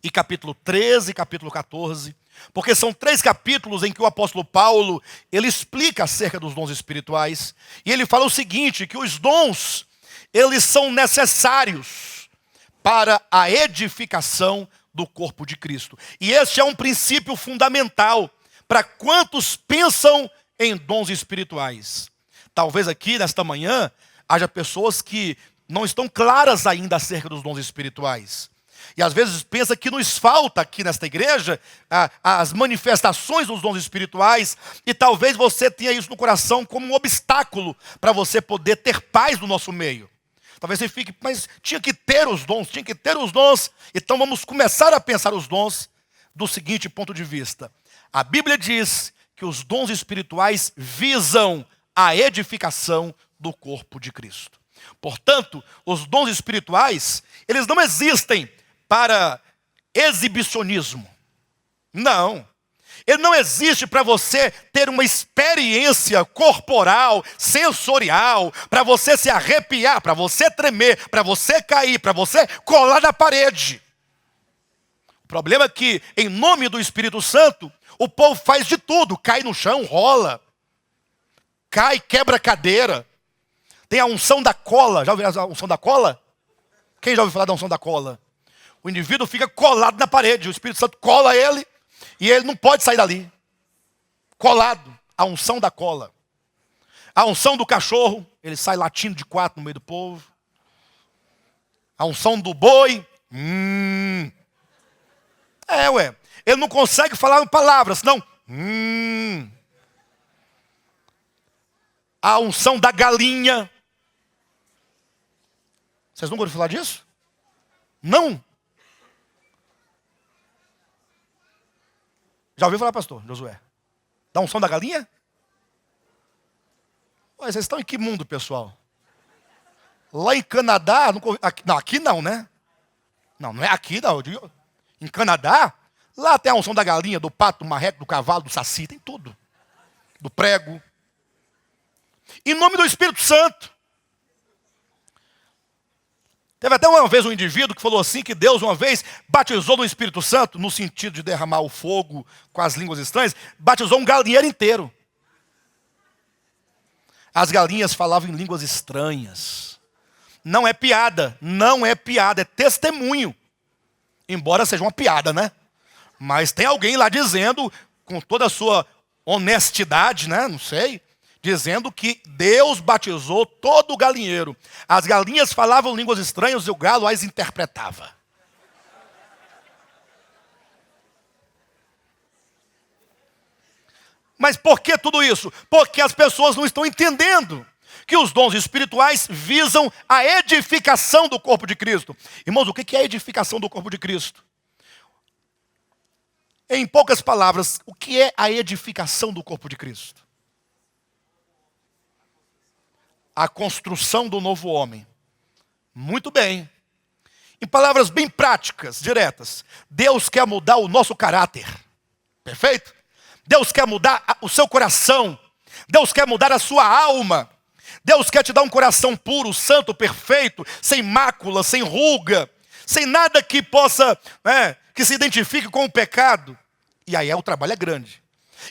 e capítulo 13 e capítulo 14. Porque são 3 capítulos em que o apóstolo Paulo, ele explica acerca dos dons espirituais. E ele fala o seguinte, que os dons, eles são necessários para a edificação do corpo de Cristo. E este é um princípio fundamental para quantos pensam em dons espirituais. Talvez aqui, nesta manhã, haja pessoas que não estão claras ainda acerca dos dons espirituais. E às vezes pensa que nos falta aqui nesta igreja as manifestações dos dons espirituais. E talvez você tenha isso no coração como um obstáculo para você poder ter paz no nosso meio. Talvez você fique, mas tinha que ter os dons, tinha que ter os dons. Então vamos começar a pensar os dons do seguinte ponto de vista. A Bíblia diz que os dons espirituais visam a edificação do corpo de Cristo. Portanto, os dons espirituais, eles não existem para exibicionismo. Não. Ele não existe para você ter uma experiência corporal, sensorial, para você se arrepiar, para você tremer, para você cair, para você colar na parede. O problema é que, em nome do Espírito Santo, o povo faz de tudo. Cai no chão, rola. Cai, quebra a cadeira. Tem a unção da cola. Já ouviu a unção da cola? Quem já ouviu falar da unção da cola? O indivíduo fica colado na parede. O Espírito Santo cola ele e ele não pode sair dali. Colado. A unção da cola. A unção do cachorro. Ele sai latindo de 4 no meio do povo. A unção do boi. Ele não consegue falar palavras, senão. A unção da galinha. Vocês nunca ouviram falar disso? Não. Já ouviu falar, pastor Josué? Da unção da galinha? Ué, vocês estão em que mundo, pessoal? Lá em Canadá, aqui não, né? Não é aqui, não. Em Canadá, lá tem a unção da galinha, do pato, do marreco, do cavalo, do saci, tem tudo. Do prego. Em nome do Espírito Santo. Teve até uma vez um indivíduo que falou assim, que Deus uma vez batizou no Espírito Santo, no sentido de derramar o fogo com as línguas estranhas, batizou um galinheiro inteiro. As galinhas falavam em línguas estranhas. Não é piada, é testemunho. Embora seja uma piada, né? Mas tem alguém lá dizendo, com toda a sua honestidade, né? Não sei, dizendo que Deus batizou todo o galinheiro. As galinhas falavam línguas estranhas e o galo as interpretava. Mas por que tudo isso? Porque as pessoas não estão entendendo que os dons espirituais visam a edificação do corpo de Cristo. Irmãos, o que é a edificação do corpo de Cristo? Em poucas palavras, o que é a edificação do corpo de Cristo? A construção do novo homem. Muito bem. Em palavras bem práticas, diretas, Deus quer mudar o nosso caráter. Perfeito? Deus quer mudar o seu coração. Deus quer mudar a sua alma. Deus quer te dar um coração puro, santo, perfeito, sem mácula, sem ruga, sem nada que possa, que se identifique com o pecado. E aí o trabalho é grande.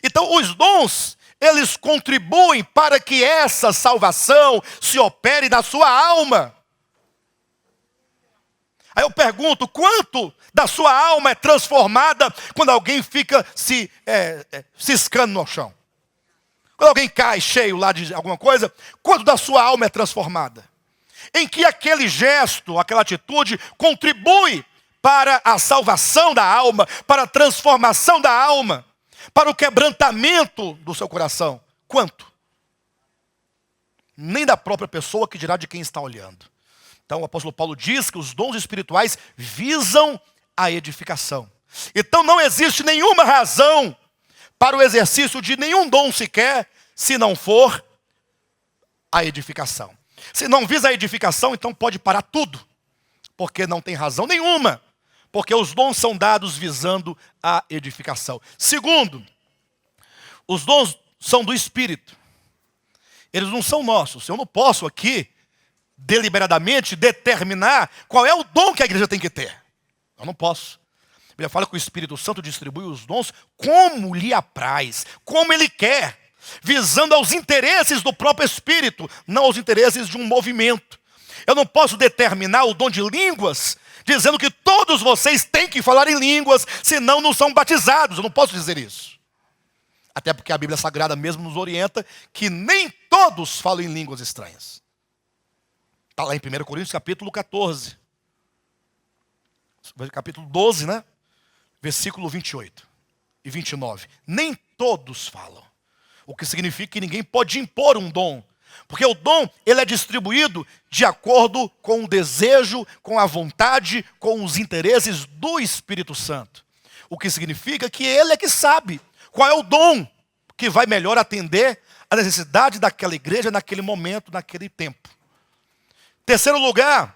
Então os dons, eles contribuem para que essa salvação se opere na sua alma. Aí eu pergunto, quanto da sua alma é transformada quando alguém fica se ciscando no chão? Quando alguém cai cheio lá de alguma coisa, quanto da sua alma é transformada? Em que aquele gesto, aquela atitude contribui para a salvação da alma, para a transformação da alma, para o quebrantamento do seu coração? Quanto? Nem da própria pessoa, que dirá de quem está olhando. Então o apóstolo Paulo diz que os dons espirituais visam a edificação. Então não existe nenhuma razão para o exercício de nenhum dom sequer, se não for a edificação. Se não visa a edificação, então pode parar tudo, porque não tem razão nenhuma, porque os dons são dados visando a edificação. Segundo, os dons são do Espírito. Eles não são nossos. Eu não posso aqui deliberadamente determinar qual é o dom que a igreja tem que ter. Eu não posso. A Bíblia fala que o Espírito Santo distribui os dons como lhe apraz, como ele quer, visando aos interesses do próprio Espírito, não aos interesses de um movimento. Eu não posso determinar o dom de línguas dizendo que todos vocês têm que falar em línguas, senão não são batizados. Eu não posso dizer isso. Até porque a Bíblia Sagrada mesmo nos orienta que nem todos falam em línguas estranhas. Está lá em 1 Coríntios capítulo 14. Capítulo 12, né? Versículo 28 e 29. Nem todos falam. O que significa que ninguém pode impor um dom. Porque o dom, ele é distribuído de acordo com o desejo, com a vontade, com os interesses do Espírito Santo. O que significa que ele é que sabe qual é o dom que vai melhor atender a necessidade daquela igreja naquele momento, naquele tempo. Terceiro lugar,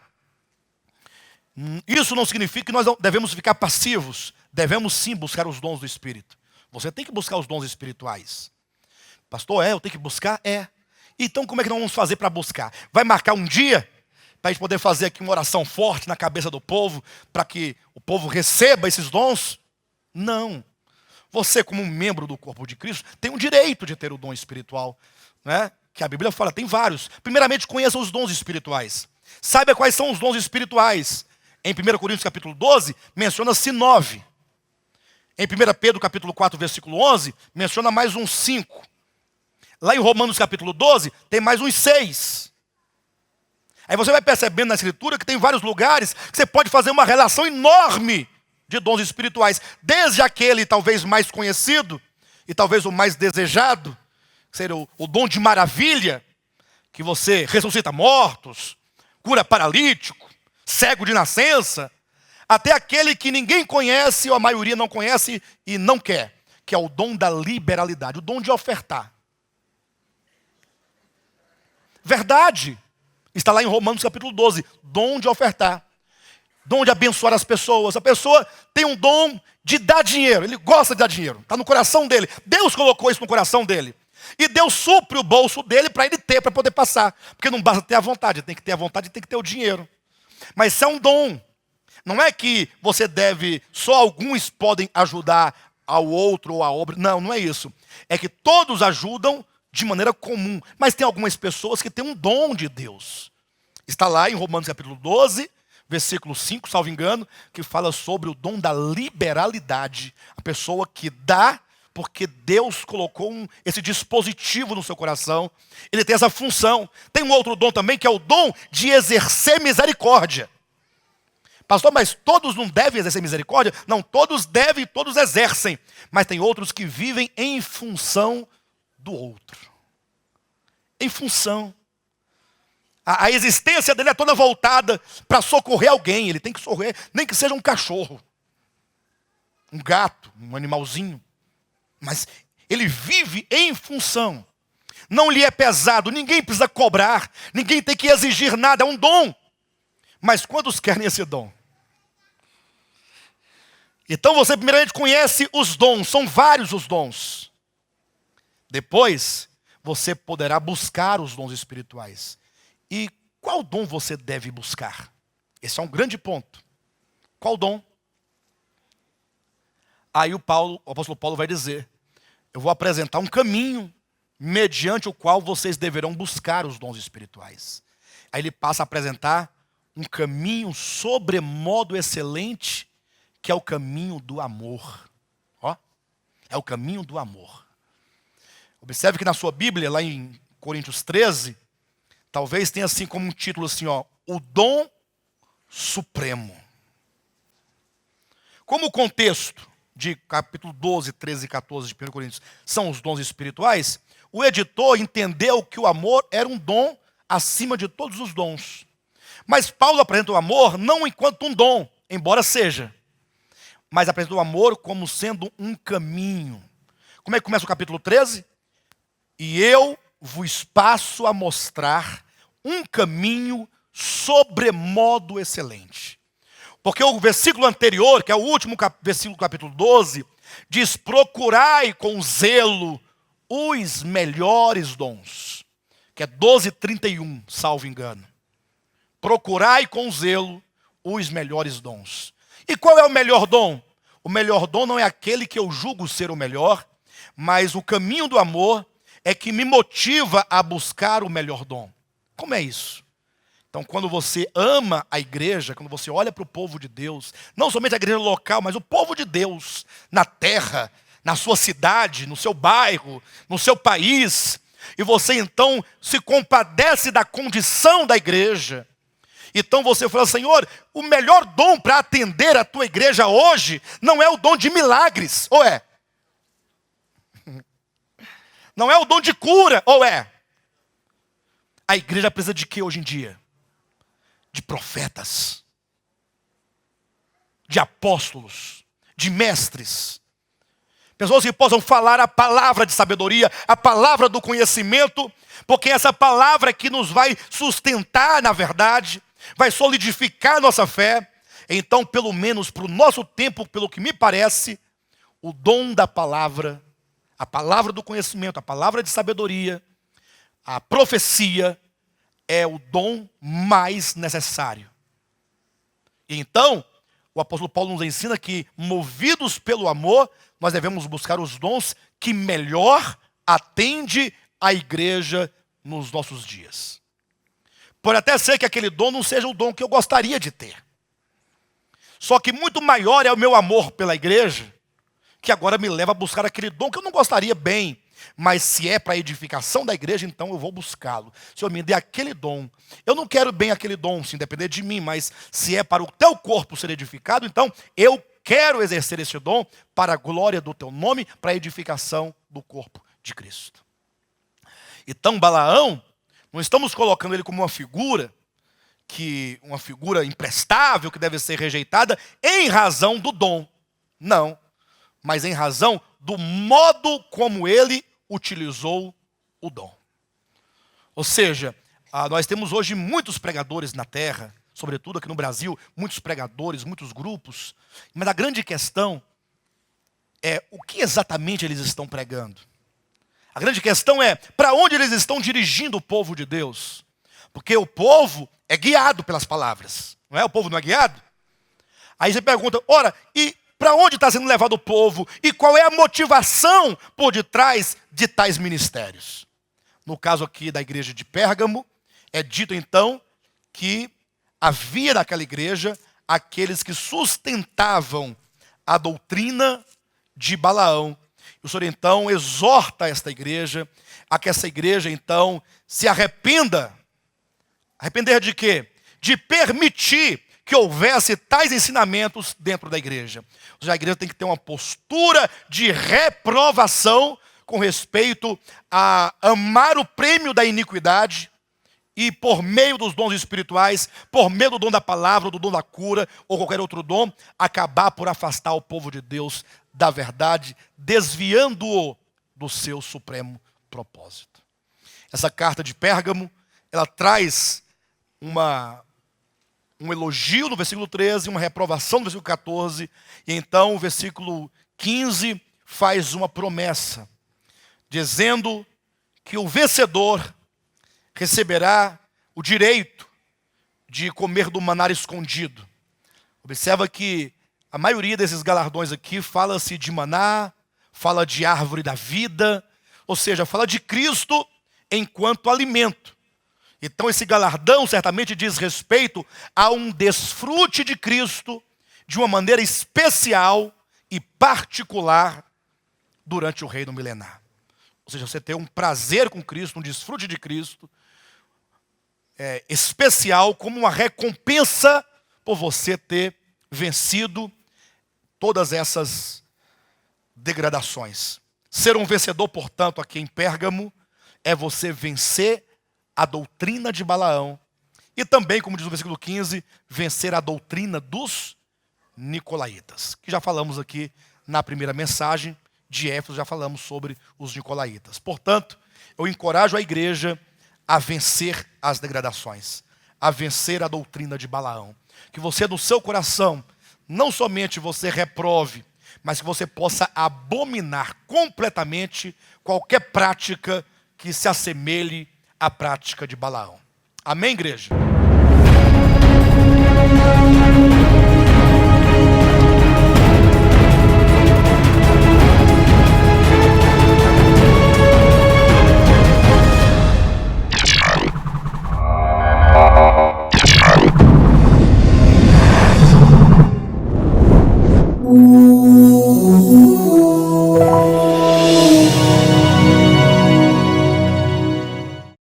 isso não significa que nós não devemos ficar passivos. Devemos sim buscar os dons do Espírito. Você tem que buscar os dons espirituais. Pastor, eu tenho que buscar? Então como é que nós vamos fazer para buscar? Vai marcar um dia para a gente poder fazer aqui uma oração forte na cabeça do povo, para que o povo receba esses dons? Não. Você, como um membro do corpo de Cristo, tem o direito de ter o dom espiritual, né? Que a Bíblia fala, tem vários. Primeiramente, conheça os dons espirituais. Saiba quais são os dons espirituais. Em 1 Coríntios capítulo 12, menciona-se 9. Em 1 Pedro capítulo 4, versículo 11, menciona mais uns 5. Lá em Romanos capítulo 12, tem mais uns 6. Aí você vai percebendo na Escritura que tem vários lugares que você pode fazer uma relação enorme de dons espirituais. Desde aquele talvez mais conhecido, e talvez o mais desejado, que seria o dom de maravilha, que você ressuscita mortos, cura paralítico, cego de nascença, até aquele que ninguém conhece, ou a maioria não conhece e não quer, que é o dom da liberalidade, o dom de ofertar. Verdade. Está lá em Romanos capítulo 12. Dom de ofertar. Dom de abençoar as pessoas. A pessoa tem um dom de dar dinheiro. Ele gosta de dar dinheiro. Está no coração dele. Deus colocou isso no coração dele. E Deus supre o bolso dele para ele ter, para poder passar. Porque não basta ter a vontade. Tem que ter a vontade e tem que ter o dinheiro. Mas isso é um dom. Não é que você deve, só alguns podem ajudar ao outro ou à obra. Não, não é isso. É que todos ajudam de maneira comum. Mas tem algumas pessoas que têm um dom de Deus. Está lá em Romanos capítulo 12, versículo 5, salvo engano, que fala sobre o dom da liberalidade. A pessoa que dá porque Deus colocou esse dispositivo no seu coração. Ele tem essa função. Tem um outro dom também, que é o dom de exercer misericórdia. Pastor, mas todos não devem exercer misericórdia? Não, todos devem e todos exercem. Mas tem outros que vivem em função do outro. Em função. A existência dele é toda voltada para socorrer alguém. Ele tem que socorrer, nem que seja um cachorro, um gato, um animalzinho. Mas ele vive em função. Não lhe é pesado, ninguém precisa cobrar, ninguém tem que exigir nada, é um dom. Mas quantos querem esse dom? Então você primeiramente conhece os dons, são vários os dons. Depois, você poderá buscar os dons espirituais. E qual dom você deve buscar? Esse é um grande ponto. Qual dom? Aí o apóstolo Paulo vai dizer, eu vou apresentar um caminho mediante o qual vocês deverão buscar os dons espirituais. Aí ele passa a apresentar um caminho sobremodo excelente, que é o caminho do amor. Ó, é o caminho do amor. Observe que na sua Bíblia, lá em Coríntios 13, talvez tenha assim como um título assim, ó, o dom supremo. Como o contexto de capítulo 12, 13 e 14 de 1 Coríntios são os dons espirituais, o editor entendeu que o amor era um dom acima de todos os dons. Mas Paulo apresenta o amor não enquanto um dom, embora seja, mas apresenta o amor como sendo um caminho. Como é que começa o capítulo 13? E eu vos passo a mostrar um caminho sobremodo excelente. Porque o versículo anterior, que é o último versículo do capítulo 12, diz, procurai com zelo os melhores dons. Que é 12:31, salvo engano. Procurai com zelo os melhores dons. E qual é o melhor dom? O melhor dom não é aquele que eu julgo ser o melhor, mas o caminho do amor é que me motiva a buscar o melhor dom. Como é isso? Então, quando você ama a igreja, quando você olha para o povo de Deus, não somente a igreja local, mas o povo de Deus, na terra, na sua cidade, no seu bairro, no seu país, e você então se compadece da condição da igreja, então você fala, Senhor, o melhor dom para atender a tua igreja hoje não é o dom de milagres, ou é? Não é o dom de cura, ou é? A igreja precisa de quê hoje em dia? De profetas, de apóstolos, de mestres. Pessoas que possam falar a palavra de sabedoria, a palavra do conhecimento, porque essa palavra que nos vai sustentar na verdade, vai solidificar a nossa fé. Então, pelo menos para o nosso tempo, pelo que me parece, o dom da palavra, a palavra do conhecimento, a palavra de sabedoria, a profecia, é o dom mais necessário. E então, o apóstolo Paulo nos ensina que, movidos pelo amor, nós devemos buscar os dons que melhor atende a igreja nos nossos dias. Pode até ser que aquele dom não seja o dom que eu gostaria de ter. Só que muito maior é o meu amor pela igreja, que agora me leva a buscar aquele dom que eu não gostaria bem. Mas se é para a edificação da igreja, então eu vou buscá-lo. Senhor, me dê aquele dom. Eu não quero bem aquele dom, se depender de mim, mas se é para o teu corpo ser edificado, então eu quero exercer esse dom para a glória do teu nome, para a edificação do corpo de Cristo. Então Balaão, não estamos colocando ele como uma figura imprestável, que deve ser rejeitada em razão do dom. Não, mas em razão do modo como ele utilizou o dom. Ou seja, Nós temos hoje muitos pregadores na terra, sobretudo aqui no Brasil, muitos pregadores, muitos grupos. Mas a grande questão é o que exatamente eles estão pregando. A grande questão é para onde eles estão dirigindo o povo de Deus. Porque o povo é guiado pelas palavras, não é? O povo não é guiado? Aí você pergunta, ora, e para onde está sendo levado o povo? E qual é a motivação por detrás de tais ministérios? No caso aqui da igreja de Pérgamo, é dito então que havia naquela igreja aqueles que sustentavam a doutrina de Balaão. O Senhor então exorta esta igreja a que essa igreja então se arrependa. Arrepender de quê? De permitir que houvesse tais ensinamentos dentro da igreja. Ou seja, a igreja tem que ter uma postura de reprovação com respeito a amar o prêmio da iniquidade e por meio dos dons espirituais, por meio do dom da palavra, do dom da cura ou qualquer outro dom, acabar por afastar o povo de Deus da verdade, desviando-o do seu supremo propósito. Essa carta de Pérgamo, ela traz um elogio no versículo 13, uma reprovação no versículo 14, e então o versículo 15 faz uma promessa, dizendo que o vencedor receberá o direito de comer do maná escondido. Observa que a maioria desses galardões aqui fala-se de maná, fala de árvore da vida, ou seja, fala de Cristo enquanto alimento. Então esse galardão certamente diz respeito a um desfrute de Cristo de uma maneira especial e particular durante o reino milenar. Ou seja, você ter um prazer com Cristo, um desfrute de Cristo especial como uma recompensa por você ter vencido todas essas degradações. Ser um vencedor, portanto, aqui em Pérgamo, é você vencer a doutrina de Balaão e também, como diz o versículo 15, vencer a doutrina dos nicolaítas, que já falamos aqui na primeira mensagem de Éfeso, já falamos sobre os nicolaítas. Portanto, eu encorajo a igreja a vencer as degradações, a vencer a doutrina de Balaão. Que você, no seu coração, não somente você reprove, mas que você possa abominar completamente qualquer prática que se assemelhe à prática de Balaão. Amém, igreja?